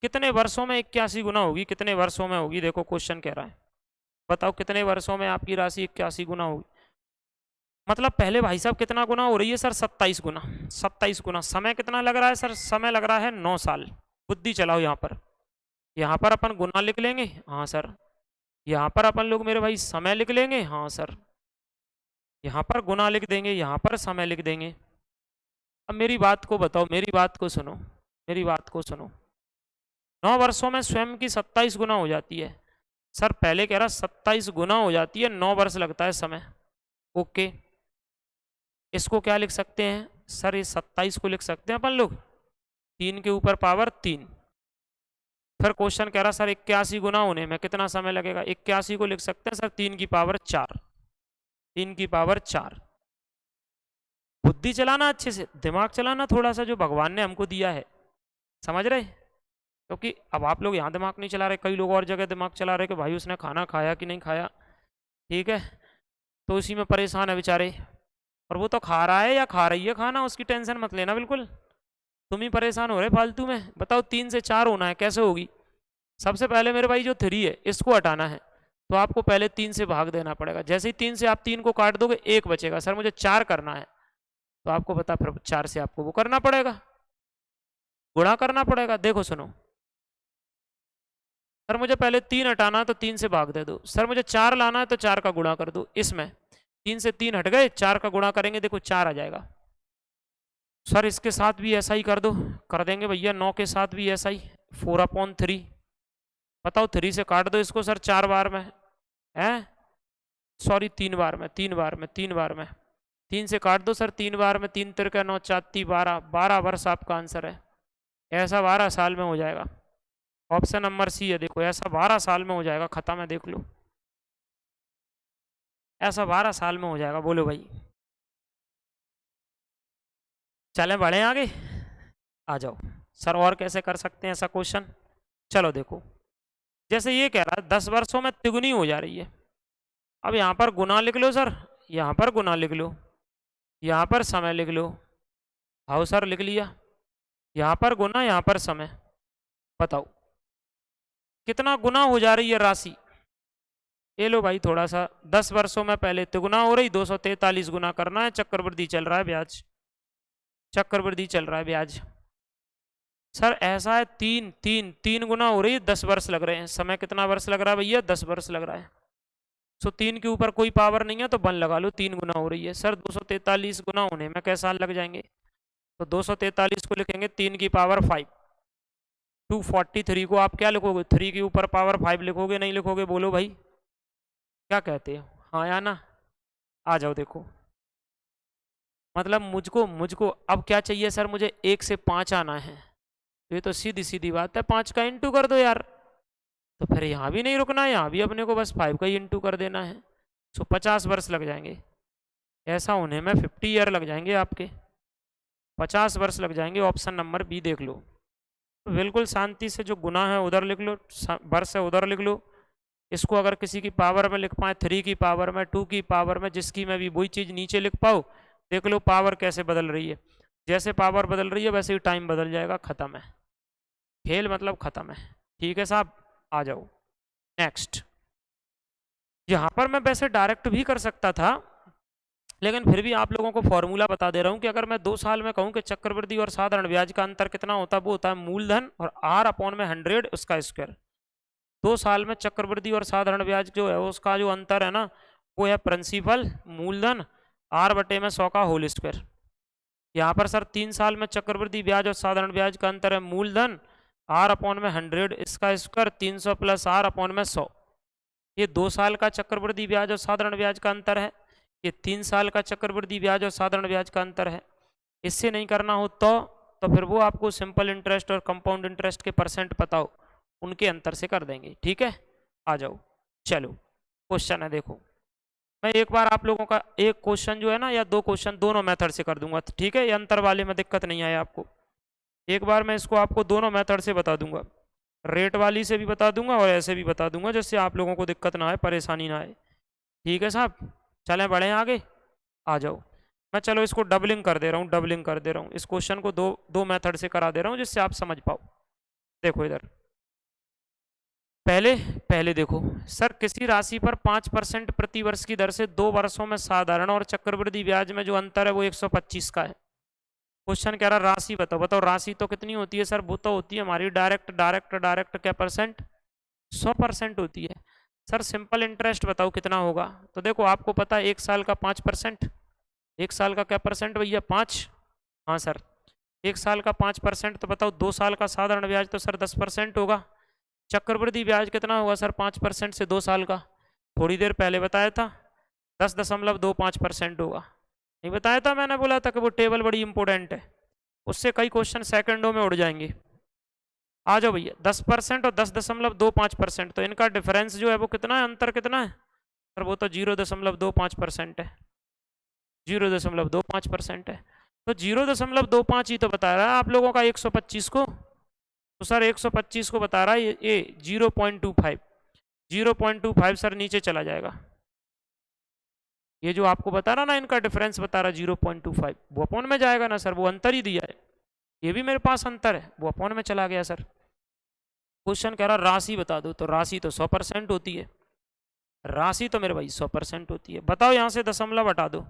[SPEAKER 1] कितने वर्षों में 81 गुना होगी? कितने वर्षों में होगी? देखो क्वेश्चन कह रहा है, बताओ कितने वर्षों में आपकी राशि 81 गुना होगी? मतलब पहले भाई साहब कितना गुना हो रही है सर? 27 गुना। 27 गुना। समय कितना लग रहा है सर? समय लग रहा है 9 साल। बुद्धि चलाओ यहाँ पर अपन गुना लिख लेंगे, हाँ सर। यहाँ पर अपन लोग मेरे भाई समय लिख लेंगे, हाँ सर। यहाँ पर गुना लिख देंगे, यहाँ पर समय लिख देंगे। अब मेरी बात को बताओ, मेरी बात को सुनो, मेरी बात को सुनो। 9 वर्षों में स्वयं की 27 गुना हो जाती है सर। पहले कह रहा 27 गुना हो जाती है, 9 वर्ष लगता है समय। ओके, इसको क्या लिख सकते हैं सर? इस 27 को लिख सकते हैं अपन लोग 3 के ऊपर पावर 3। फिर क्वेश्चन कह रहा सर 81 गुना होने में कितना समय लगेगा? 81 को लिख सकते हैं सर 3 की पावर 4। 3 की पावर 4। बुद्धि चलाना, अच्छे से दिमाग चलाना थोड़ा सा, जो भगवान ने हमको दिया है, समझ रहे? क्योंकि अब आप लोग यहाँ दिमाग नहीं चला रहे, कई लोग और जगह दिमाग चला रहे कि भाई उसने खाना खाया कि नहीं खाया, ठीक है, तो उसी में परेशान है बेचारे। और वो तो खा रहा है या खा रही है खाना, उसकी टेंशन मत लेना बिल्कुल, तुम ही परेशान हो रहे फालतू में। बताओ 3 से 4 होना है, कैसे होगी? सबसे पहले मेरे भाई जो 3 है इसको हटाना है, तो आपको पहले 3 से भाग देना पड़ेगा। जैसे ही 3 से आप 3 को काट दोगे 1 बचेगा। सर मुझे 4 करना है, तो आपको पता फिर 4 से आपको वो करना पड़ेगा, गुणा करना पड़ेगा। देखो सुनो सर, मुझे पहले 3 हटाना है तो 3 से भाग दे दो। सर मुझे 4 लाना है तो 4 का गुणा कर दो। इसमें 3 से 3 हट गए, 4 का गुणा करेंगे, देखो 4 आ जाएगा। सर इसके साथ भी ऐसा ही कर दो, कर देंगे भैया। 9 के साथ भी ऐसा ही, 4/3। बताओ 3 से काट दो इसको सर 4 बार में, है सॉरी 3 बार में, 3 बार में, 3 बार में। 3 से काट दो सर 3 बार में, 3 तिरका 9 4 12, 12 वर्ष आपका आंसर है। ऐसा 12 साल में हो जाएगा। ऑप्शन नंबर सी है, देखो ऐसा 12 साल में हो जाएगा, खत्म है, देख लो ऐसा 12 साल में हो जाएगा। बोलो भाई, चलें बढ़े आगे, आ जाओ सर। और कैसे कर सकते हैं ऐसा क्वेश्चन? चलो देखो, जैसे ये कह रहा है 10 वर्षों में तिगुनी हो जा रही है। अब यहाँ पर गुना लिख लो सर, यहाँ पर गुना लिख लो, यहाँ पर समय लिख लो। हाउ सर, लिख लिया। यहाँ पर गुना, यहाँ पर समय। बताओ कितना गुना हो जा रही है राशि? ये लो भाई थोड़ा सा, 10 वर्षों में पहले तिगुना हो रही, 243 गुना करना है। चक्रवृद्धि चल रहा है ब्याज, चक्रवृद्धि चल रहा है ब्याज। सर ऐसा है 3 गुना हो रही है, 10 वर्ष लग रहे हैं। समय कितना वर्ष लग रहा है भैया? 10 वर्ष लग रहा है। सो 3 के ऊपर कोई पावर नहीं है तो 1 लगा लो, 3 गुना हो रही है। सर 243 गुना होने में कैसे साल लग जाएंगे? तो 243 को लिखेंगे 3 की पावर 5। 243 को आप क्या लिखोगे? 3 के ऊपर पावर 5 लिखोगे, नहीं लिखोगे? बोलो भाई, क्या कहते हो, हाँ या ना? आ जाओ देखो, मतलब मुझको अब क्या चाहिए सर? मुझे 1 से 5 आना है। तो ये तो सीधी सीधी बात है, 5 का इंटू कर दो यार। तो फिर यहाँ भी नहीं रुकना है, यहाँ भी अपने को बस 5 का ही इंटू कर देना है। सो 50 वर्ष लग जाएंगे। ऐसा होने में 50 ईयर लग जाएंगे आपके, 50 वर्ष लग जाएंगे। ऑप्शन नंबर बी देख लो। तो बिल्कुल शांति से जो गुना है उधर लिख लो, वर्ष है उधर लिख लो। इसको अगर किसी की पावर में लिख पाए, 3 की पावर में, 2 की पावर में, जिसकी में भी वही चीज़ नीचे लिख पाओ। देख लो पावर कैसे बदल रही है। जैसे पावर बदल रही है वैसे ही टाइम बदल जाएगा, खत्म है खेल, मतलब खत्म है। ठीक है साहब, आ जाओ नेक्स्ट। यहाँ पर मैं वैसे डायरेक्ट भी कर सकता था, लेकिन फिर भी आप लोगों को फॉर्मूला बता दे रहा हूँ कि अगर मैं 2 साल में कहूँ कि चक्रवृद्धि और साधारण ब्याज का अंतर कितना होता है, वो होता है मूलधन और R/100 उसका स्क्वायर। 2 साल में चक्रवृद्धि और साधारण ब्याज जो है उसका जो अंतर है ना, वो है प्रिंसिपल मूलधन R/100 का होल स्क्वायर। यहाँ पर सर 3 साल में चक्रवृद्धि ब्याज और साधारण ब्याज का अंतर है मूलधन R/100 इसका स्क्वायर, 300 + R/100। ये 2 साल का चक्रवृद्धि ब्याज और साधारण ब्याज का अंतर है। ये 3 साल का चक्रवृद्धि ब्याज और साधारण ब्याज का अंतर है। इससे नहीं करना हो तो फिर वो आपको सिंपल इंटरेस्ट और कंपाउंड इंटरेस्ट के परसेंट पता हो, उनके अंतर से कर देंगे। ठीक है, आ जाओ। चलो क्वेश्चन है, देखो मैं एक बार आप लोगों का एक क्वेश्चन जो है ना, या 2 क्वेश्चन दोनों मेथड से कर दूंगा। ठीक है, ये अंतर वाले में दिक्कत नहीं आए आपको। एक बार मैं इसको आपको दोनों मेथड से बता दूंगा, रेट वाली से भी बता दूंगा और ऐसे भी बता दूंगा, जिससे आप लोगों को दिक्कत ना आए, परेशानी ना आए। ठीक है साहब, चलें बढ़ें आगे, आ जाओ। मैं चलो इसको डबलिंग कर दे रहा हूँ, डबलिंग कर दे रहा हूँ इस क्वेश्चन को, दो मेथड से करा दे रहा हूँ, जिससे आप समझ पाओ। देखो इधर पहले देखो सर, किसी राशि पर 5% प्रति वर्ष की दर से 2 वर्षों में साधारण और चक्रवृद्धि ब्याज में जो अंतर है वो 125 का है। क्वेश्चन कह रहा राशि बताओ। बताओ राशि तो कितनी होती है सर? वो तो होती है हमारी डायरेक्ट क्या परसेंट? 100% होती है। सर सिंपल इंटरेस्ट बताओ कितना होगा? तो देखो आपको पता है 1 साल का 5%, 1 साल का क्या परसेंट भैया? 5। हाँ सर, 1 साल का 5%, तो बताओ 2 साल का साधारण ब्याज तो सर 10% होगा। चक्रवृद्धि ब्याज कितना होगा सर 5% से 2 साल का? थोड़ी देर पहले बताया था 10.25% होगा। नहीं बताया था? मैंने बोला था कि वो टेबल बड़ी इंपॉर्टेंट है, उससे कई क्वेश्चन सेकंडों में उड़ जाएंगे। आ जाओ भैया, 10% और 10.25%, तो इनका डिफरेंस जो है वो कितना है, अंतर कितना है सर? वो तो 0.25% है, 0.25% है। तो 0.25 ही तो बता रहा है आप लोगों का 125 को। तो सर 125 को बता रहा है ये 0.25, 0.25 सर नीचे चला जाएगा। ये जो आपको बता रहा ना, इनका डिफरेंस बता रहा 0.25, वो अपॉन में जाएगा ना सर, वो अंतर ही दिया है। ये भी मेरे पास अंतर है, वो अपॉन में चला गया सर। क्वेश्चन कह रहा राशि बता दो, तो राशि तो 100% होती है, राशि तो मेरे भाई 100% होती है। बताओ यहां से दशमलव हटा दो,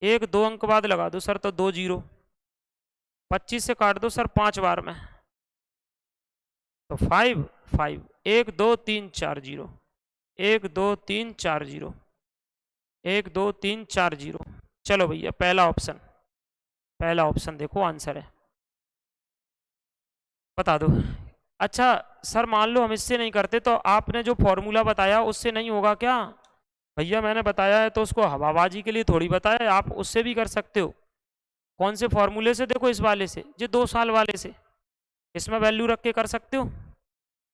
[SPEAKER 1] 1-2 अंक बाद लगा दो सर, तो 2 0, 25 से काट दो सर 5 बार में, तो 5 5, 1 2 3 4 0, 1 2 3 4 0, 1 2 3 4 0। चलो भैया पहला ऑप्शन देखो आंसर है, बता दो। अच्छा सर मान लो हम इससे नहीं करते, तो आपने जो फॉर्मूला बताया उससे नहीं होगा क्या? भैया मैंने बताया है तो उसको हवाबाजी के लिए थोड़ी बताया है, आप उससे भी कर सकते हो। कौन से फॉर्मूले से? देखो इस वाले से, जो 2 साल वाले से, इसमें वैल्यू रख के कर सकते हो।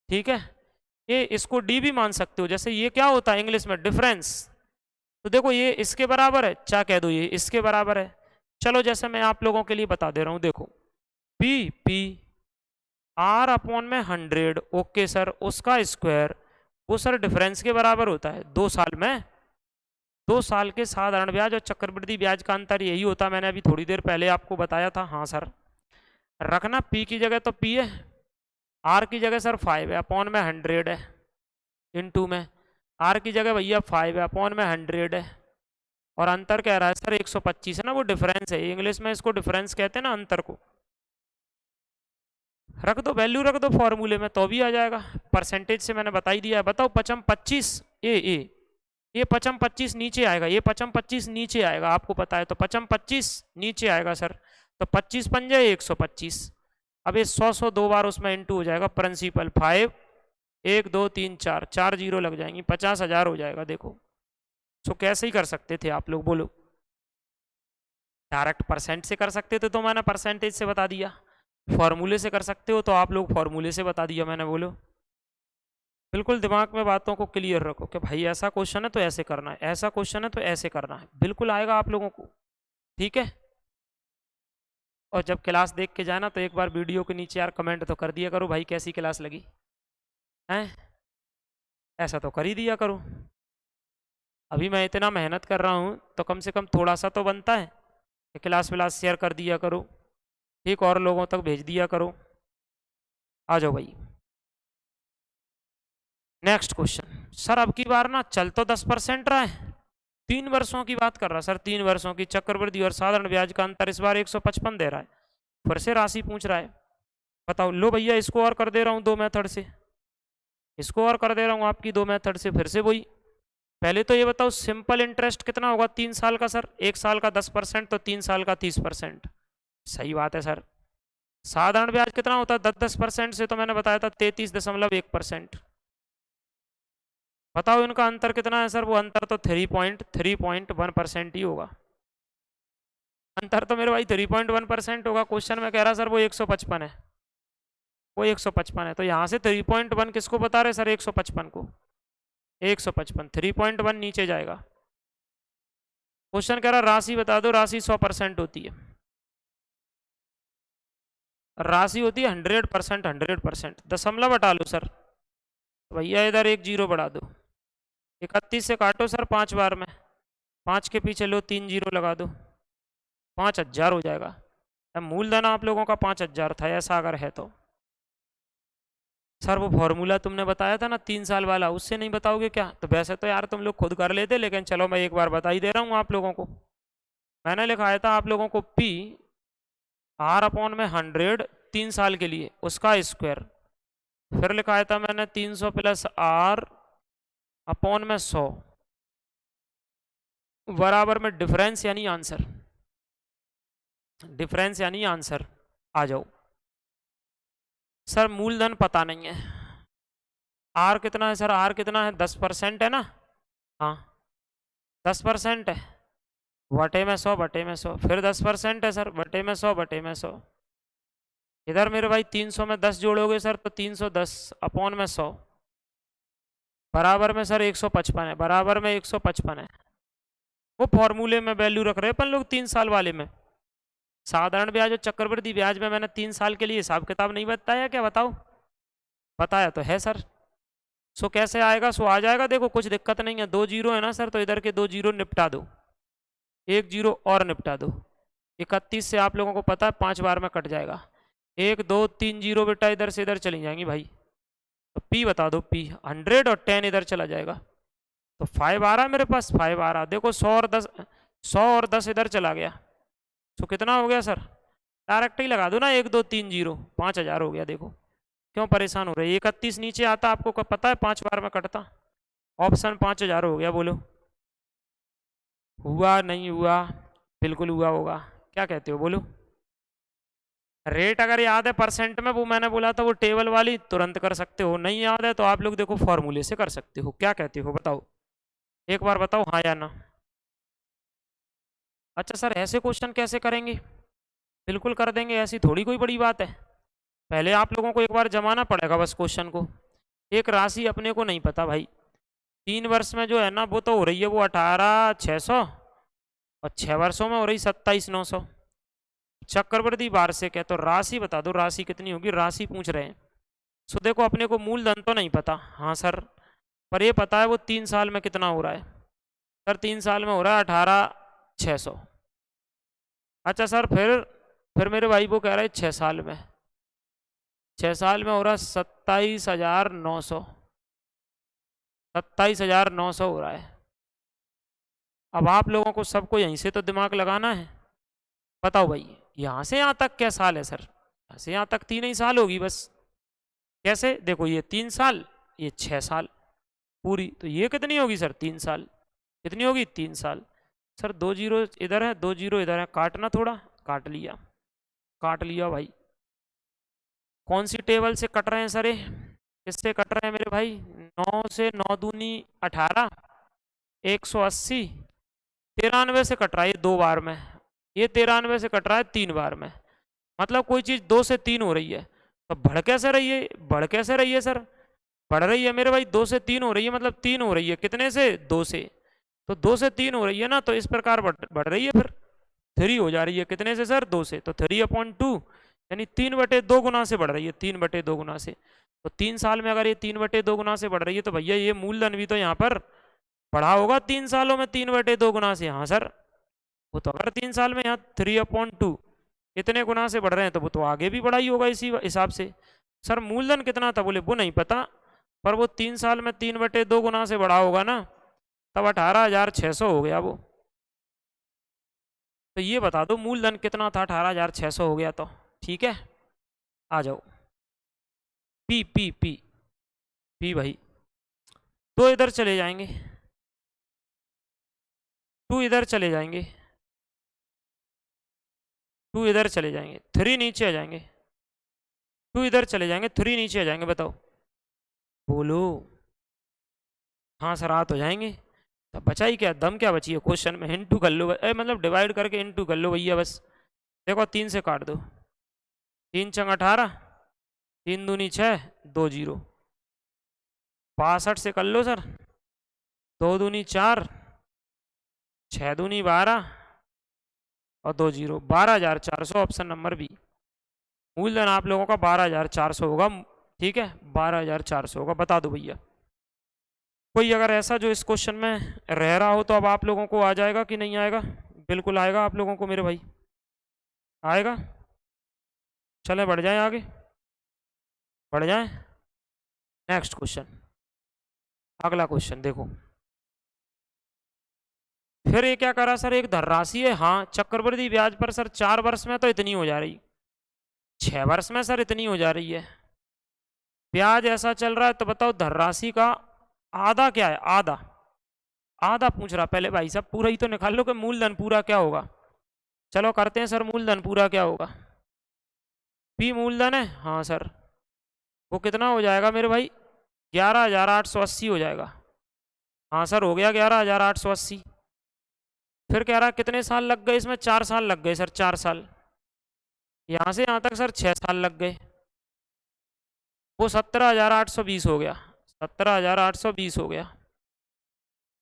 [SPEAKER 1] ठीक है, ये इसको डी भी मान सकते हो। जैसे ये क्या होता है इंग्लिश में? डिफरेंस। तो देखो ये इसके बराबर है, क्या कह दो ये इसके बराबर है। चलो जैसे मैं आप लोगों के लिए बता दे रहा हूं, देखो पी आर अपॉन में 100, ओके सर, उसका स्क्वायर, वो सर डिफरेंस के बराबर होता है 2 साल में। 2 साल के साधारण ब्याज और चक्रवृद्धि ब्याज का अंतर यही होता है, मैंने अभी थोड़ी देर पहले आपको बताया था। हाँ सर, रखना पी की जगह तो पी है, आर की जगह सर 5 है, अपॉन में 100 है, इनटू में आर की जगह भैया 5 है, अपॉन में 100 है, और अंतर कह रहा है सर 125 है ना, वो डिफरेंस है। इंग्लिश में इसको डिफरेंस कहते हैं ना, अंतर को। रख दो वैल्यू, रख दो फॉर्मूले में तो भी आ जाएगा। परसेंटेज से मैंने बता ही दिया है। बताओ 55 ये 55 नीचे आएगा, ये 55 नीचे आएगा, आपको पता है, तो 55 नीचे आएगा सर, तो 25 पंजे 125। अब ये 100 2 बार उसमें इंटू हो जाएगा, प्रिंसिपल 5, 1 2 3 4, 4 जीरो लग जाएंगी, 50,000 हो जाएगा। देखो सो कैसे ही कर सकते थे आप लोग, बोलो? डायरेक्ट परसेंट से कर सकते थे तो मैंने परसेंटेज से बता दिया, फॉर्मूले से कर सकते हो तो आप लोग फॉर्मूले से बता दिया मैंने, बोलो? बिल्कुल दिमाग में बातों को क्लियर रखो कि भाई ऐसा क्वेश्चन है तो ऐसे करना है, ऐसा क्वेश्चन है तो ऐसे करना है, बिल्कुल आएगा आप लोगों को। ठीक है, और जब क्लास देख के जाना तो एक बार वीडियो के नीचे यार कमेंट तो कर दिया करो, भाई कैसी क्लास लगी है, ऐसा तो कर ही दिया करो। अभी मैं इतना मेहनत कर रहा हूँ तो कम से कम थोड़ा सा तो बनता है कि क्लास व्लास शेयर कर दिया करो, ठीक, और लोगों तक भेज दिया करो। आ जाओ भाई नेक्स्ट क्वेश्चन। सर अब की बार ना चल तो 10% रहा है, 3 वर्षों की बात कर रहा सर, 3 वर्षों की चक्रवृद्धि और साधारण ब्याज का अंतर इस बार 155 दे रहा है, फिर से राशि पूछ रहा है। बताओ, लो भैया इसको और कर दे रहा हूँ 2 मेथड से, इसको और कर दे रहा हूँ आपकी 2 मेथड से, फिर से वही। पहले तो ये बताओ सिंपल इंटरेस्ट कितना होगा 3 साल का? सर 1 साल का 10%, तो 3 साल का 30%। सही बात है सर। साधारण ब्याज कितना होता है 10% से? तो मैंने बताया था 33.1%। बताओ इनका अंतर कितना है सर? वो अंतर तो 3.1% ही होगा। अंतर तो मेरे भाई 3.1% होगा। क्वेश्चन में कह रहा सर वो 155 है, वो 155 है, तो यहाँ से 3.1 किसको बता रहे सर? 155 को। 155 3.1 नीचे जाएगा। क्वेश्चन कह रहा राशि बता दो, राशि 100% होती है, राशि होती है 100%। 100% दशमलव हटा लो सर, तो भैया इधर एक जीरो बढ़ा दो। 31 से काटो सर 5 बार में, 5 के पीछे लो 3 जीरो लगा दो, 5000 हो जाएगा। अब मूलधन आप लोगों का 5000 था, ऐसा अगर है तो सर वो फॉर्मूला तुमने बताया था ना 3 साल वाला, उससे नहीं बताओगे क्या? तो वैसे तो यार तुम लोग खुद कर लेते, लेकिन चलो मैं एक बार बता ही दे रहा हूँ आप लोगों को। मैंने लिखाया था आप लोगों को P R/100 3 साल के लिए, उसका स्क्वायर। फिर लिखाया था मैंने 300 + R/100 बराबर में डिफरेंस यानी आंसर। डिफरेंस यानी आंसर। आ जाओ सर, मूलधन पता नहीं है। आर कितना है सर? आर कितना है? 10% है ना? हाँ 10% है, बटे में 100, बटे में 100, फिर 10% है सर, बटे में 100, बटे में 100। इधर मेरे भाई 300 में 10 जोड़ोगे सर तो 310/100 बराबर में सर 155 है, बराबर में 155 है। वो फॉर्मूले में वैल्यू रख रहे हैं अपन लोग 3 साल वाले में। साधारण ब्याज और चक्रवृद्धि ब्याज में मैंने 3 साल के लिए हिसाब किताब नहीं बताया क्या? बताओ, बताया तो है सर। सो कैसे आएगा? सो आ जाएगा, देखो कुछ दिक्कत नहीं है। 2 जीरो है ना सर, तो इधर के 2 जीरो निपटा दो, 1 जीरो और निपटा दो। 31 से आप लोगों को पता है 5 बार में कट जाएगा। 1 2 3 जीरो बेटा इधर से इधर चली जाएंगी भाई। तो P बता दो, P 100 और 10 इधर चला जाएगा, तो 5 आ रहा है मेरे पास, 5 आ रहा। देखो 100 और 10 इधर चला गया, तो कितना हो गया सर? डायरेक्ट ही लगा दो ना, 1 2 3 जीरो, 5000 हो गया। देखो क्यों परेशान हो रहे? 31 नीचे आता, आपको कब पता है 5 बार में कटता। ऑप्शन 5000 हो गया। बोलो हुआ नहीं हुआ? बिल्कुल हुआ होगा, क्या कहते हो? बोलो। रेट अगर याद है परसेंट में, वो मैंने बोला था वो टेबल वाली तुरंत कर सकते हो, नहीं याद है तो आप लोग देखो फॉर्मूले से कर सकते हो। क्या कहते हो बताओ, एक बार बताओ हाँ या ना। अच्छा सर ऐसे क्वेश्चन कैसे करेंगे? बिल्कुल कर देंगे, ऐसी थोड़ी कोई बड़ी बात है। पहले आप लोगों को एक बार जमाना पड़ेगा बस क्वेश्चन को। एक राशि अपने को नहीं पता भाई, 3 वर्ष में जो है ना वो तो हो रही है वो 18,600, और 6 वर्षों में हो रही 27,900। चक्रवृद्धि वार्षिक है, तो राशि बता दो, राशि कितनी होगी? राशि पूछ रहे हैं। सो देखो अपने को मूलधन तो नहीं पता, हाँ सर, पर ये पता है वो 3 साल में कितना हो रहा है। सर 3 साल में हो रहा है 18,600। अच्छा सर फिर मेरे भाई वो कह रहे हैं 6 साल में, 6 साल में हो रहा है 27,900, 27,900 हो रहा है। अब आप लोगों को सबको यहीं से तो दिमाग लगाना है। बताओ भाई यहाँ से यहाँ तक क्या साल है सर? यहाँ से यहाँ तक 3 ही साल होगी बस। कैसे? देखो ये 3 साल, ये 6 साल पूरी, तो ये कितनी होगी सर? 3 साल। कितनी होगी? 3 साल। सर 2 जीरो इधर है, 2 जीरो इधर है, काटना थोड़ा, काट लिया, काट लिया भाई। कौन सी टेबल से कट रहे हैं सर? किससे कट रहे हैं मेरे भाई? 9 से 9 दूनी 18, 180, 93 से कट रहा है ये 2 बार में, ये 93 से कट रहा है 3 बार में। मतलब कोई चीज़ 2 से 3 हो रही है, तो बढ़ कैसे रही है? बढ़ कैसे रही है सर? बढ़ रही है मेरे भाई, 2 से 3 हो रही है, मतलब 3 हो रही है। कितने से? 2 से। तो 2 से 3 हो रही है ना, तो इस प्रकार बढ़ रही है, फिर 3 हो जा रही है। कितने से सर? 2 से। तो 3/2 यानी 3/2 गुना से बढ़ रही है, 3/2 गुना से। तो 3 साल में अगर ये 3/2 गुना से बढ़ रही है, तो भैया ये मूलधन भी तो यहाँ पर बढ़ा होगा 3 सालों में 3/2 गुना से। हाँ सर, वो तो अगर 3 साल में यहाँ 3/2 इतने गुना से बढ़ रहे हैं, तो वो तो आगे भी बढ़ा ही होगा इसी हिसाब से। सर मूलधन कितना था? बोले वो नहीं पता, पर वो 3 साल में 3/2 गुना से बढ़ा होगा ना, तब 18,600 हो गया वो। तो ये बता दो मूलधन कितना था? 18,600 हो गया तो ठीक है। आ जाओ पी पी पी पी भाई, तो इधर चले जाएंगे, 2 इधर चले जाएंगे, 2 इधर चले जाएंगे, 3 नीचे आ जाएंगे, 2 इधर चले जाएंगे, 3 नीचे आ जाएंगे। बताओ, बोलो। हाँ सर, आ तो जाएंगे। तब बचा ही क्या, दम क्या बची है क्वेश्चन में? इंटू कर लो मतलब डिवाइड करके इंटू कर लो भैया बस। देखो 3 से काट दो, 3 चंग 18, 3 दूनी 6, 2 जीरो। 62 से कर लो सर, 2 दूनी 4, 6 दूनी 12 और 2 जीरो। 12,400 option number B. मूलधन आप लोगों का 12,400 होगा। ठीक है, 12,400 होगा। बता दो भैया कोई अगर ऐसा जो इस क्वेश्चन में रह रहा हो तो अब आप लोगों को आ जाएगा कि नहीं आएगा? बिल्कुल आएगा आप लोगों को मेरे भाई, आएगा। चले बढ़ जाएं आगे, बढ़ जाएं। नेक्स्ट क्वेश्चन, अगला क्वेश्चन देखो। फिर ये क्या करा सर, एक धनराशि है, हाँ चक्रवृद्धि ब्याज पर सर 4 वर्ष में तो इतनी हो जा रही, 6 वर्ष में सर इतनी हो जा रही है। ब्याज ऐसा चल रहा है तो बताओ धनराशि का आधा क्या है? आधा, आधा पूछ रहा पहले भाई साहब, पूरा ही तो निकाल लो कि मूलधन पूरा क्या होगा। चलो करते हैं सर, मूलधन पूरा क्या होगा। पी मूलधन है, हाँ सर, वो कितना हो जाएगा मेरे भाई? 11,880 हो जाएगा। हाँ सर हो गया 11,880। फिर कह रहा कितने साल लग गए इसमें? 4 साल लग गए सर, 4 साल। यहाँ से यहाँ तक सर 6 साल लग गए। वो 17,820 हो गया, 17,820 हो गया।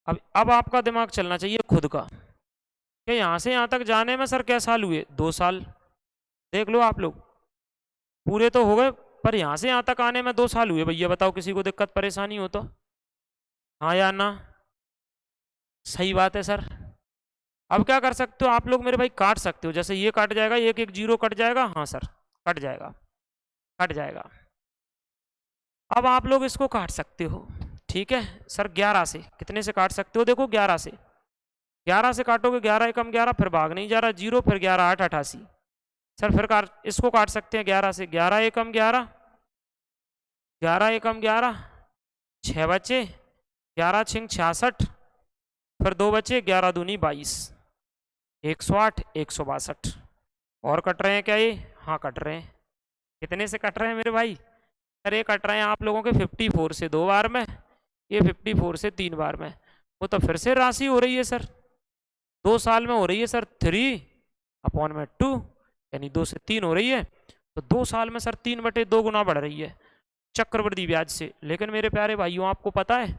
[SPEAKER 1] अब आपका दिमाग चलना चाहिए खुद का कि यहाँ से यहाँ तक जाने में सर क्या साल हुए? 2 साल। देख लो आप लोग, पूरे तो हो गए पर यहाँ से यहाँ तक आने में 2 साल हुए। भैया बताओ किसी को दिक्कत परेशानी हो तो? हाँ या ना? सही बात है सर। अब क्या कर सकते हो आप लोग मेरे भाई? काट सकते हो, जैसे ये कट जाएगा, एक एक जीरो कट जाएगा। हाँ सर कट जाएगा, कट जाएगा। अब आप लोग इसको काट सकते हो। ठीक है सर, 11 से कितने से काट सकते हो? देखो 11 से, 11 से काटोगे, 11 एकम 11, फिर भाग नहीं जा रहा जीरो, फिर 11 8 88 सर। फिर इसको काट सकते हैं 11 से, 11 एकम 11, 11 एकम 11, 6 बचे, 11 छिंग 66, फिर 2 बचे, 11 दूनी 22, 108 162। और कट रहे हैं क्या ये? हाँ कट रहे हैं। कितने से कट रहे हैं मेरे भाई? सर ये कट रहे हैं आप लोगों के 54 से 2 बार में, ये 54 से 3 बार में। वो तो फिर से राशि हो रही है सर, 2 साल में हो रही है सर 3/2, यानी 2 से 3 हो रही है। तो 2 साल में सर 3/2 गुना बढ़ रही है चक्रवृद्धि ब्याज से। लेकिन मेरे प्यारे भाइयों आपको पता है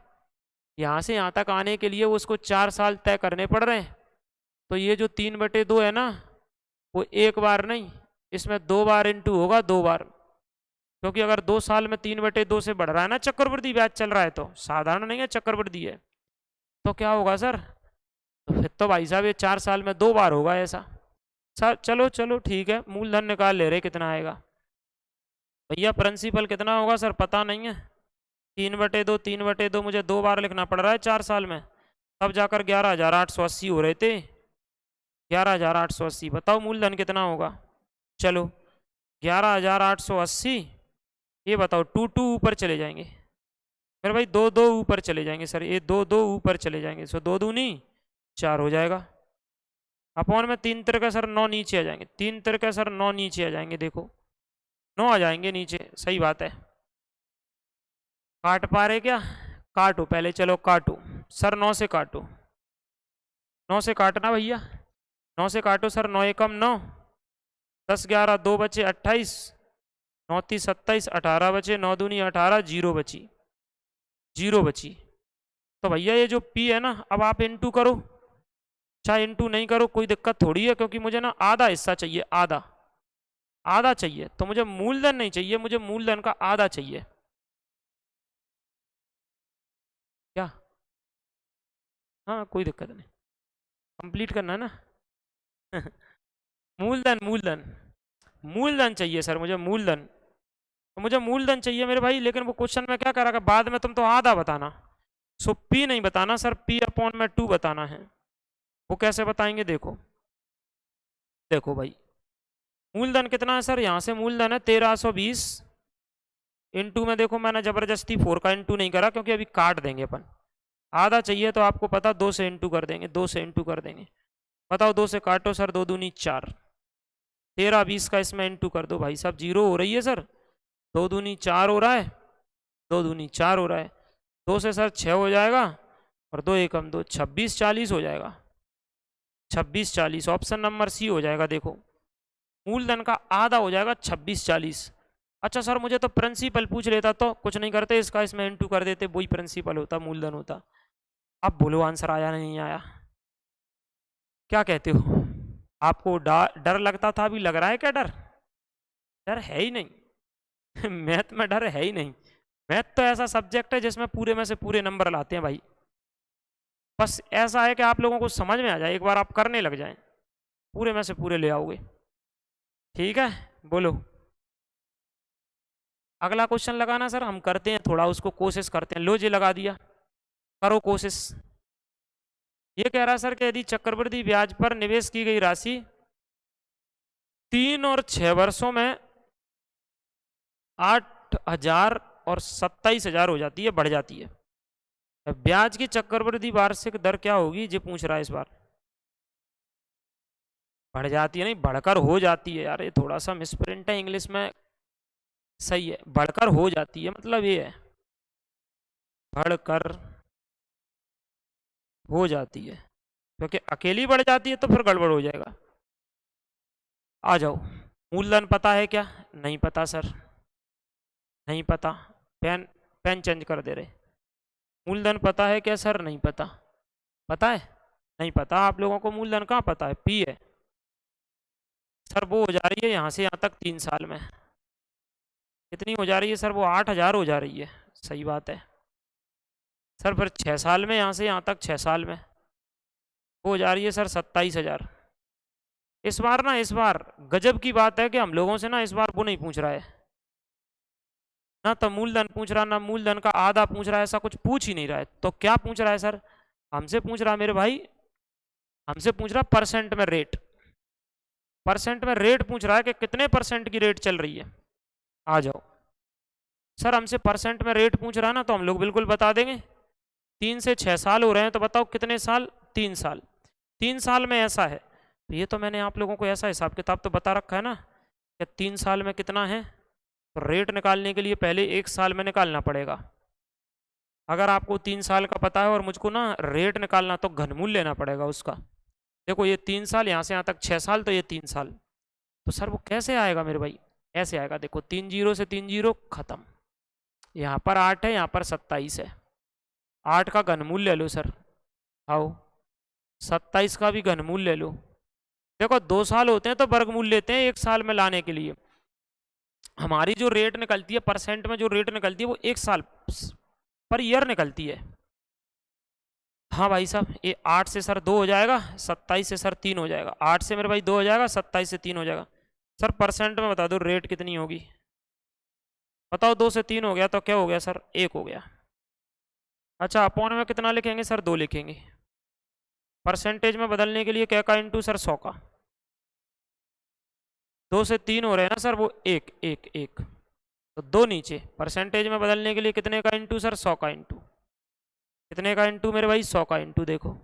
[SPEAKER 1] यहाँ से यहाँ तक आने के लिए उसको 4 साल तय करने पड़ रहे हैं। तो ये जो 3/2 है ना, वो एक बार नहीं, इसमें 2 बार इंटू होगा, 2 बार। क्योंकि अगर 2 साल में 3/2 से बढ़ रहा है ना चक्रवृद्धि ब्याज चल रहा है, तो साधारण नहीं है चक्रवृद्धि है, तो क्या होगा सर? तो फिर तो भाई साहब ये 4 साल में 2 बार होगा ऐसा। सर चलो चलो ठीक है, मूलधन निकाल ले रहे, कितना आएगा भैया? प्रिंसिपल कितना होगा सर पता नहीं है। 3/2, 3/2 मुझे 2 बार लिखना पड़ रहा है 4 साल में, तब जाकर 11,880 हो रहे थे। 11,880, बताओ मूलधन कितना होगा? चलो 11,880, ये बताओ 2 2 ऊपर चले जाएंगे मेरे भाई, 2 2 ऊपर चले जाएंगे सर, ये 2 2 ऊपर चले जाएंगे। सो 2 दूनी 4 हो जाएगा। अपॉन में 3 तिरके सर 9 नीचे आ जाएंगे, 3 तिरके सर 9 नीचे आ जाएंगे, देखो 9 आ जाएंगे नीचे। सही बात है। काट पा रहे क्या? काटो पहले, चलो काटो सर, 9 से काटो, 9 से काटना भैया, 9 से काटो सर। 9 एकम 9, 10 11 2 बचे 28, 9 30 27, 18 बचे, 9 दूनी 18, जीरो बची, जीरो बची। तो भैया ये जो पी है ना, अब आप इंटू करो, चाहे इंटू नहीं करो कोई दिक्कत थोड़ी है, क्योंकि मुझे ना आधा हिस्सा चाहिए, आधा, आधा चाहिए। तो मुझे मूलधन नहीं चाहिए, मुझे मूलधन का आधा चाहिए। क्या? हाँ कोई दिक्कत नहीं, कंप्लीट करना है ना। मूलधन, मूलधन, मूलधन चाहिए सर मुझे, मूलधन। तो मुझे मूलधन चाहिए मेरे भाई, लेकिन वो क्वेश्चन में क्या करेगा बाद में, तुम तो आधा बताना। सो पी नहीं बताना सर, पी अपॉन में 2 बताना है। वो कैसे बताएंगे? देखो देखो भाई, मूलधन कितना है सर? यहाँ से मूलधन है 1320, इंटू में देखो मैंने जबरदस्ती 4 का इंटू नहीं करा, क्योंकि अभी काट देंगे अपन। आधा चाहिए तो आपको पता 2 से इंटू कर देंगे, 2 से इंटू कर देंगे। बताओ 2 से काटो सर, 2 दूनी 4, 1320 का इसमें इंटू कर दो भाई साहब, जीरो हो रही है सर, 2 दूनी 4 हो रहा है, 2 दूनी 4 हो रहा है। 2 से सर 6 हो जाएगा और 2 एकम 2, 2640 हो जाएगा। 2640 ऑप्शन नंबर सी हो जाएगा। देखो मूलधन का आधा हो जाएगा 2640। अच्छा सर मुझे तो प्रिंसिपल पूछ लेता तो कुछ नहीं करते इसका, इसमें इनटू कर देते, वही प्रिंसिपल होता, मूलधन होता। अब बोलो आंसर आया नहीं आया, क्या कहते हो? आपको डर लगता था, अभी लग रहा है क्या डर? डर है ही नहीं। मैथ में डर है ही नहीं। मैथ तो ऐसा सब्जेक्ट है जिसमें पूरे में से पूरे नंबर लाते हैं भाई। बस ऐसा है कि आप लोगों को समझ में आ जाए, एक बार आप करने लग जाएं पूरे में से पूरे ले आओगे। ठीक है बोलो अगला क्वेश्चन लगाना सर, हम करते हैं थोड़ा उसको कोशिश करते हैं। लो जी लगा दिया, करो कोशिश। ये कह रहा है सर कि यदि चक्रवृद्धि ब्याज पर निवेश की गई राशि 3 और 6 वर्षों में 8,000 और 27,000 हो जाती है, बढ़ जाती है, ब्याज की चक्रवृद्धि वार्षिक दर क्या होगी? ये पूछ रहा है इस बार। बढ़ जाती है नहीं, बढ़कर हो जाती है यार, ये थोड़ा सा मिसप्रिंट है इंग्लिश में। सही है, बढ़कर हो जाती है मतलब ये है, बढ़कर हो जाती है, क्योंकि अकेली बढ़ जाती है तो फिर गड़बड़ हो जाएगा। आ जाओ, मूलधन पता है क्या? नहीं पता सर, नहीं पता। पेन पेन चेंज कर दे रहे। मूलधन पता है क्या सर? नहीं पता। पता है? नहीं पता आप लोगों को। मूलधन कहाँ पता है? पी है सर। वो हो जा रही है यहाँ से यहाँ तक 3 साल में। कितनी हो जा रही है सर? वो 8,000 हो जा रही है। सही बात है सर। फिर 6 साल में यहाँ से यहाँ तक 6 साल में वो हो जा रही है सर 27,000। इस बार ना, इस बार गजब की बात है कि हम लोगों से ना इस बार वो नहीं पूछ रहा है ना, तो मूलधन पूछ रहा ना मूलधन का आधा पूछ रहा है, ऐसा कुछ पूछ ही नहीं रहा है। तो क्या पूछ रहा है सर? हमसे पूछ रहा है मेरे भाई, हमसे पूछ रहा परसेंट में रेट। परसेंट में रेट पूछ रहा है कि कितने परसेंट की रेट चल रही है। आ जाओ सर, हमसे परसेंट में रेट पूछ रहा है ना, तो हम लोग बिल्कुल बता देंगे। 3 से 6 साल हो रहे हैं, तो बताओ कितने साल? 3 साल। 3 साल में ऐसा है, तो ये तो मैंने आप लोगों को ऐसा हिसाब किताब तो बता रखा है ना कि 3 साल में कितना है। तो रेट निकालने के लिए पहले 1 साल में निकालना पड़ेगा। अगर आपको 3 साल का पता है और मुझको ना रेट निकालना, तो घनमूल लेना पड़ेगा उसका। देखो ये 3 साल, यहाँ से यहाँ तक 6 साल, तो ये 3 साल। तो सर वो कैसे आएगा मेरे भाई? ऐसे आएगा, देखो 3 जीरो से 3 जीरो खत्म, यहाँ पर 8 है, यहाँ पर 27 है। 8 का घनमूल ले लो सर, आओ 27 का भी घनमूल ले लो। देखो 2 साल होते हैं तो वर्गमूल लेते हैं 1 साल में लाने के लिए। हमारी जो रेट निकलती है परसेंट में, जो रेट निकलती है वो 1 साल पर ईयर निकलती है। हाँ भाई साहब, ये 8 से सर 2 हो जाएगा, 27 से सर 3 हो जाएगा। 8 से मेरे भाई 2 हो जाएगा, 27 से 3 हो जाएगा। सर परसेंट में बता दो रेट कितनी होगी? बताओ 2 से 3 हो गया तो क्या हो गया सर? 1 हो गया। अच्छा अपॉन में कितना लिखेंगे सर? 2 लिखेंगे। परसेंटेज में बदलने के लिए क्या का इंटू सर? 100 का। 2 से 3 हो रहे हैं ना सर, वो 1 1 1, तो 2 नीचे। परसेंटेज में बदलने के लिए कितने का इंटू सर? 100 का इंटू। कितने का इंटू मेरे भाई? 100 का इंटू। देखो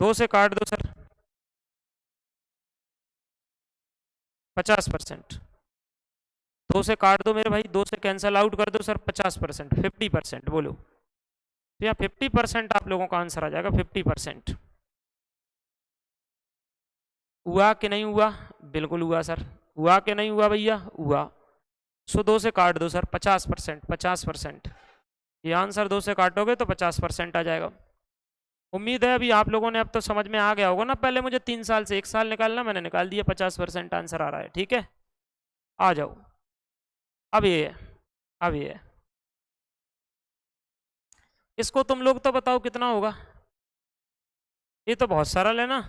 [SPEAKER 1] 2 से काट दो सर, 50%। 2 से काट दो मेरे भाई, 2 से कैंसल आउट कर दो सर, 50%, 50%। बोलो, तो यहाँ 50% आप लोगों का आंसर आ जाएगा। 50% हुआ कि नहीं हुआ? बिल्कुल हुआ सर। हुआ कि नहीं हुआ भैया? हुआ। सो 2 से काट दो सर, 50%, 50%। ये आंसर 2 से काटोगे तो 50% आ जाएगा। उम्मीद है अभी आप लोगों ने अब तो समझ में आ गया होगा ना। पहले मुझे 3 साल से 1 साल निकालना, मैंने निकाल दिया, 50% आंसर आ रहा है। ठीक है आ जाओ। अब ये है, अब ये है, इसको तुम लोग तो बताओ कितना होगा? ये तो बहुत सरल है ना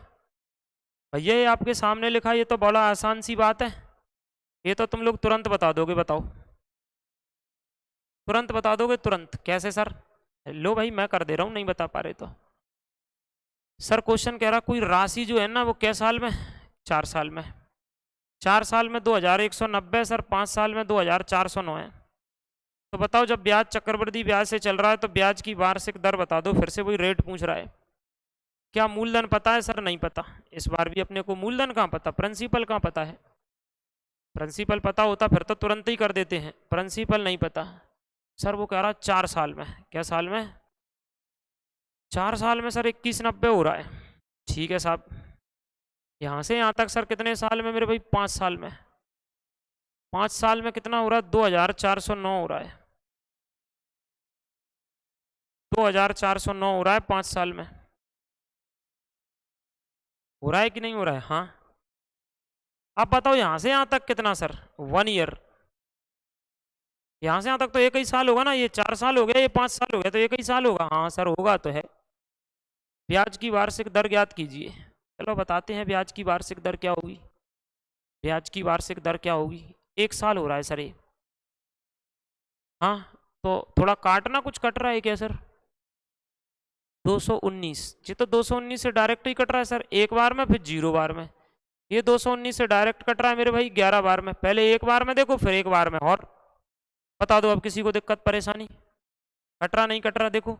[SPEAKER 1] भैया, ये आपके सामने लिखा, ये तो बड़ा आसान सी बात है। ये तो तुम लोग तुरंत बता दोगे। बताओ, तुरंत बता दोगे? तुरंत कैसे सर? लो भाई मैं कर दे रहा हूँ, नहीं बता पा रहे तो। सर क्वेश्चन कह रहा कोई राशि जो है ना वो कै साल में? 4 साल में। 4 साल में 2190 सर, 5 साल में 2409 है। तो बताओ जब ब्याज चक्रवृद्धि ब्याज से चल रहा है तो ब्याज की वार्षिक दर बता दो। फिर से वही रेट पूछ रहा है। क्या मूलधन पता है सर? नहीं पता। इस बार भी अपने को मूलधन कहाँ पता, प्रिंसिपल कहाँ पता है? प्रिंसिपल पता होता फिर तो तुरंत ही कर देते हैं। प्रिंसिपल नहीं पता। सर वो कह रहा 4 साल में। क्या साल में? 4 साल में सर 2190 हो रहा है। ठीक है साहब, यहाँ से यहाँ तक सर कितने साल में मेरे भाई? 5 साल में। 5 साल में कितना हो रहा है? 2409 हो रहा है। 2409 हो रहा है 5 साल में। हो रहा है कि नहीं हो रहा है? हाँ। अब बताओ यहाँ से यहाँ तक कितना सर? 1 ईयर। यहाँ से यहाँ तक तो एक ही साल होगा ना। ये 4 साल हो गया, ये 5 साल हो गया, तो एक ही साल होगा। हाँ सर होगा तो है। ब्याज की वार्षिक दर ज्ञात कीजिए। चलो बताते हैं ब्याज की वार्षिक दर क्या होगी। ब्याज की वार्षिक दर क्या होगी? 1 साल हो रहा है सर ये। हाँ तो थोड़ा काटना, कुछ कट रहा है क्या सर? 219 जी, तो 219 से डायरेक्ट ही कट रहा है सर, एक बार में फिर 0 बार में। ये 219 से डायरेक्ट कट रहा है मेरे भाई 11 बार में। पहले एक बार में देखो, फिर एक बार में। और बता दो अब किसी को दिक्कत परेशानी? कट रहा नहीं कट रहा? देखो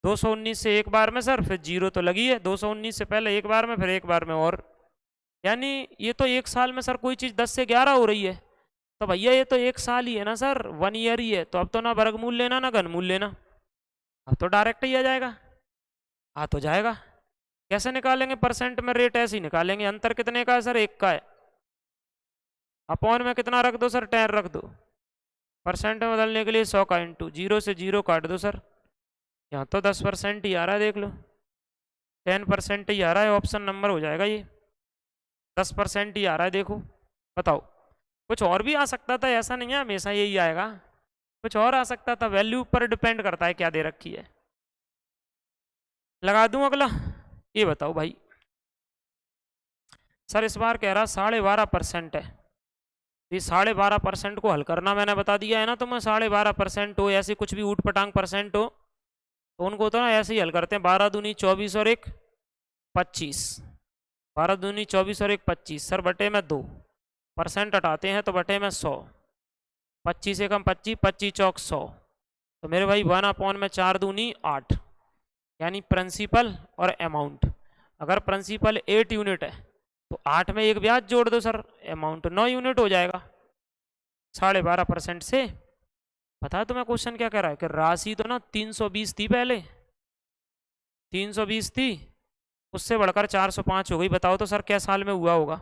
[SPEAKER 1] 219 से एक बार में सर, फिर 0 तो लगी है। 219 से पहले एक बार में, फिर एक बार में। और यानी ये तो एक साल में सर कोई चीज़ 10 से 11 हो रही है, तो भैया ये तो एक साल ही है ना सर, 1 ईयर ही है। तो अब तो ना वर्गमूल लेना ना घनमूल लेना, अब तो डायरेक्ट ही आ जाएगा। आ तो जाएगा। कैसे निकालेंगे? परसेंट में रेट ऐसे ही निकालेंगे। अंतर कितने का है सर? 1 का है। अपॉन में कितना रख दो सर? 10 रख दो। परसेंट में बदलने के लिए 100 का इंटू 0 से 0 काट दो सर। यहाँ तो 10% ही आ रहा है, देख लो 10% ही आ रहा है। ऑप्शन नंबर हो जाएगा ये। 10% ही आ रहा है, देखो बताओ। कुछ और भी आ सकता था, ऐसा नहीं है हमेशा यही आएगा। कुछ और आ सकता था, वैल्यू पर डिपेंड करता है क्या दे रखी है। लगा दूं अगला? ये बताओ भाई। सर इस बार कह रहा 12.5% है। ये 12.5% को हल करना मैंने बता दिया है ना। तो मैं 12.5% हो, ऐसे कुछ भी ऊट पटांग परसेंट हो, तो उनको तो ना ऐसे ही हल करते हैं। 12 दूनी 24 और 1 25। 12 दूनी 24 और 1 25 सर, बटे में 2। परसेंट हटाते हैं तो बटे में 100। 25 से कम 25, 25 चौक 100। तो मेरे भाई 1 में 4 दूनी 8, यानी प्रिंसिपल और अमाउंट। अगर प्रिंसिपल 8 यूनिट है तो 8 में एक ब्याज जोड़ दो सर, अमाउंट 9 यूनिट हो जाएगा। 12.5% से पता है तुम्हें क्वेश्चन क्या कह रहा है? कि राशि तो ना 320 थी पहले, 320 थी, उससे बढ़कर 405 हो गई। बताओ तो सर क्या साल में हुआ होगा?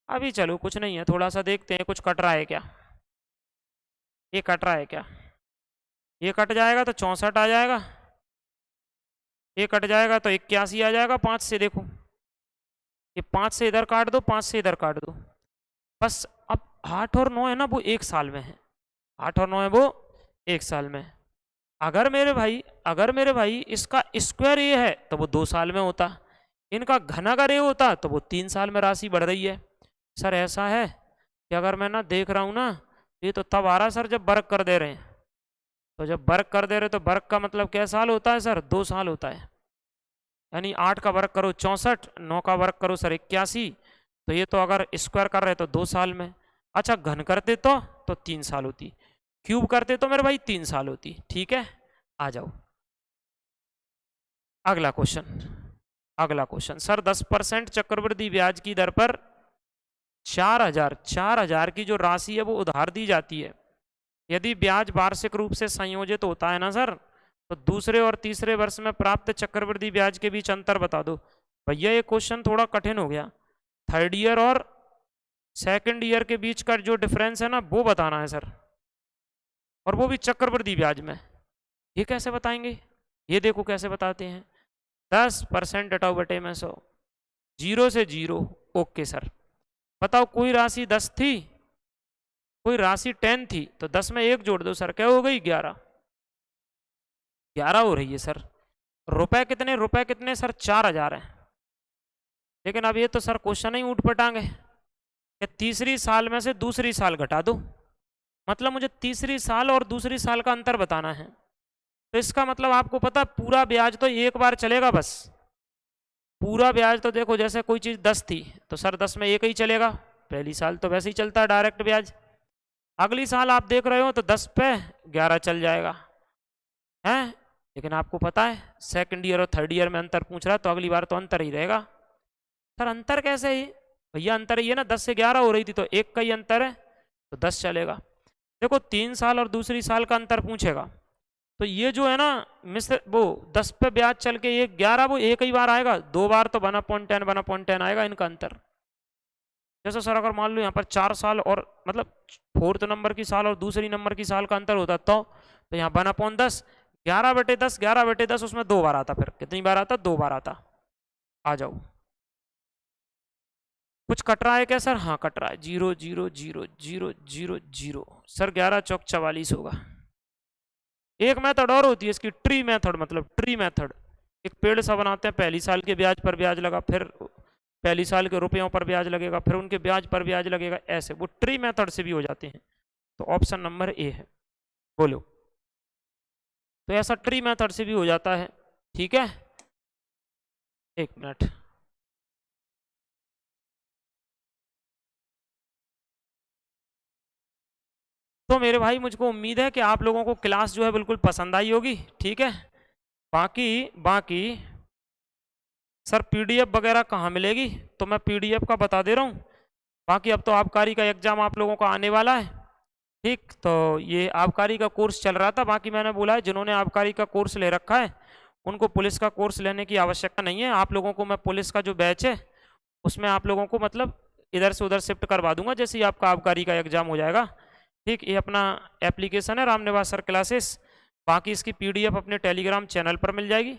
[SPEAKER 1] अभी चलो कुछ नहीं है, थोड़ा सा देखते हैं कुछ कट रहा है क्या। ये कट रहा है क्या? ये कट जाएगा तो 64 आ जाएगा। ये कट जाएगा तो 81 आ जाएगा 5 से। देखो ये 5 से इधर काट दो, 5 से इधर काट दो, बस। अब 8 और 9 है ना, वो 1 साल में है। 8 और 9 है वो 1 साल में। अगर मेरे भाई इसका स्क्वायर ये है तो वो 2 साल में होता। इनका घन अगर ये होता तो वो 3 साल में राशि बढ़ रही है। सर ऐसा है कि अगर मैं ना देख रहा हूँ ना, ये तो तब आ रहा है सर जब वर्क कर दे रहे हैं। तो जब वर्क कर दे रहे तो वर्क का मतलब क्या साल होता है सर? 2 साल होता है। यानी 8 का वर्क करो 64, 9 का वर्क करो सर 81। तो ये तो अगर स्क्वायर कर रहे तो 2 साल में। अच्छा घन करते तो 3 साल होती। क्यूब करते तो मेरे भाई 3 साल होती। ठीक है, आ जाओ अगला क्वेश्चन। अगला क्वेश्चन सर, 10% चक्रवृद्धि ब्याज की दर पर 4,000 की जो राशि है वो उधार दी जाती है। यदि ब्याज वार्षिक रूप से संयोजित होता है ना सर, तो दूसरे और तीसरे वर्ष में प्राप्त चक्रवृद्धि ब्याज के बीच अंतर बता दो। भैया ये क्वेश्चन थोड़ा कठिन हो गया। 3rd ईयर और 2nd ईयर के बीच का जो डिफरेंस है ना, वो बताना है सर, और वो भी चक्रवृद्धि ब्याज में। ये कैसे बताएंगे? ये देखो कैसे बताते हैं। 10% हटाओ बटे में 100, 0 से 0। ओके सर, बताओ कोई राशि 10 थी, कोई राशि 10 थी, तो 10 में 1 जोड़ दो सर, क्या हो गई? 11। 11 हो रही है सर। रुपए कितने? रुपए कितने सर? 4,000 है। लेकिन अब ये तो सर क्वेश्चन ही ऊटपटांग है कि तीसरी साल में से दूसरी साल घटा दो। मतलब मुझे तीसरी साल और दूसरी साल का अंतर बताना है। तो इसका मतलब आपको पता, पूरा ब्याज तो एक बार चलेगा बस। पूरा ब्याज तो देखो, जैसे कोई चीज़ 10 थी तो सर 10 में 1 ही चलेगा। पहली साल तो वैसे ही चलता है डायरेक्ट ब्याज। अगली साल आप देख रहे हो तो 10 पे 11 चल जाएगा है। लेकिन आपको पता है 2nd ईयर और 3rd ईयर में अंतर पूछ रहा है, तो अगली बार तो अंतर ही रहेगा। सर अंतर कैसे ही? भैया अंतर ही है ना, 10 से 11 हो रही थी तो 1 का ही अंतर है, तो 10 चलेगा। देखो 3 साल और दूसरी साल का अंतर पूछेगा, तो ये जो है ना मिस्र वो 10 पे ब्याज चल के ये 11 वो एक ही बार आएगा, 2 बार तो 1/10 आएगा इनका अंतर। जैसे सर अगर मान लो यहाँ पर 4 साल और मतलब 4th नंबर की साल और दूसरी नंबर की साल का अंतर होता तो यहाँ 1/10, 11/10, 11/10 उसमें 2 बार आता, फिर कितनी बार आता, 2 बार आता। आ जाओ, कुछ कट रहा है क्या सर? हाँ कट रहा है, 0 0 0 0 0 0 सर 11 चौक 44 होगा। एक मेथड और होती है इसकी, ट्री मेथड, मतलब ट्री मेथड, एक पेड़ सा बनाते हैं, पहली साल के ब्याज पर ब्याज लगा, फिर पहली साल के रुपयों पर ब्याज लगेगा, फिर उनके ब्याज पर ब्याज लगेगा, ऐसे वो ट्री मेथड से भी हो जाते हैं। तो ऑप्शन नंबर ए है, बोलो। तो ऐसा ट्री मेथड से भी हो जाता है, ठीक है। एक मिनट, तो मेरे भाई मुझको उम्मीद है कि आप लोगों को क्लास जो है बिल्कुल पसंद आई होगी, ठीक है। बाकी बाकी सर पीडीएफ वगैरह कहाँ मिलेगी, तो मैं पीडीएफ का बता दे रहा हूँ। बाकी अब तो आबकारी का एग्जाम आप लोगों का आने वाला है, ठीक। तो ये आबकारी का कोर्स चल रहा था, बाकी मैंने बोला है जिन्होंने आबकारी का कोर्स ले रखा है उनको पुलिस का कोर्स लेने की आवश्यकता नहीं है। आप लोगों को मैं पुलिस का जो बैच है उसमें आप लोगों को मतलब इधर से उधर शिफ्ट करवा दूंगा जैसे ही आपका आबकारी का एग्जाम हो जाएगा, ठीक। ये अपना एप्लीकेशन है रामनिवास सर क्लासेस, बाकी इसकी पीडीएफ अपने टेलीग्राम चैनल पर मिल जाएगी,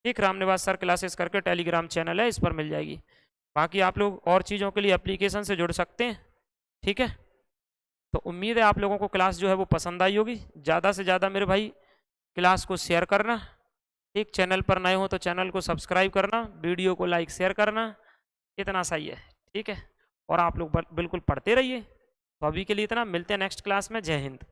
[SPEAKER 1] ठीक। रामनिवास सर क्लासेस करके टेलीग्राम चैनल है, इस पर मिल जाएगी। बाकी आप लोग और चीज़ों के लिए एप्लीकेशन से जुड़ सकते हैं, ठीक है। तो उम्मीद है आप लोगों को क्लास जो है वो पसंद आई होगी। ज़्यादा से ज़्यादा मेरे भाई क्लास को शेयर करना, ठीक। चैनल पर नए हो तो चैनल को सब्सक्राइब करना, वीडियो को लाइक शेयर करना, इतना सही है, ठीक है। और आप लोग बिल्कुल पढ़ते रहिए। तो अभी के लिए इतना, मिलते हैं नेक्स्ट क्लास में। जय हिंद।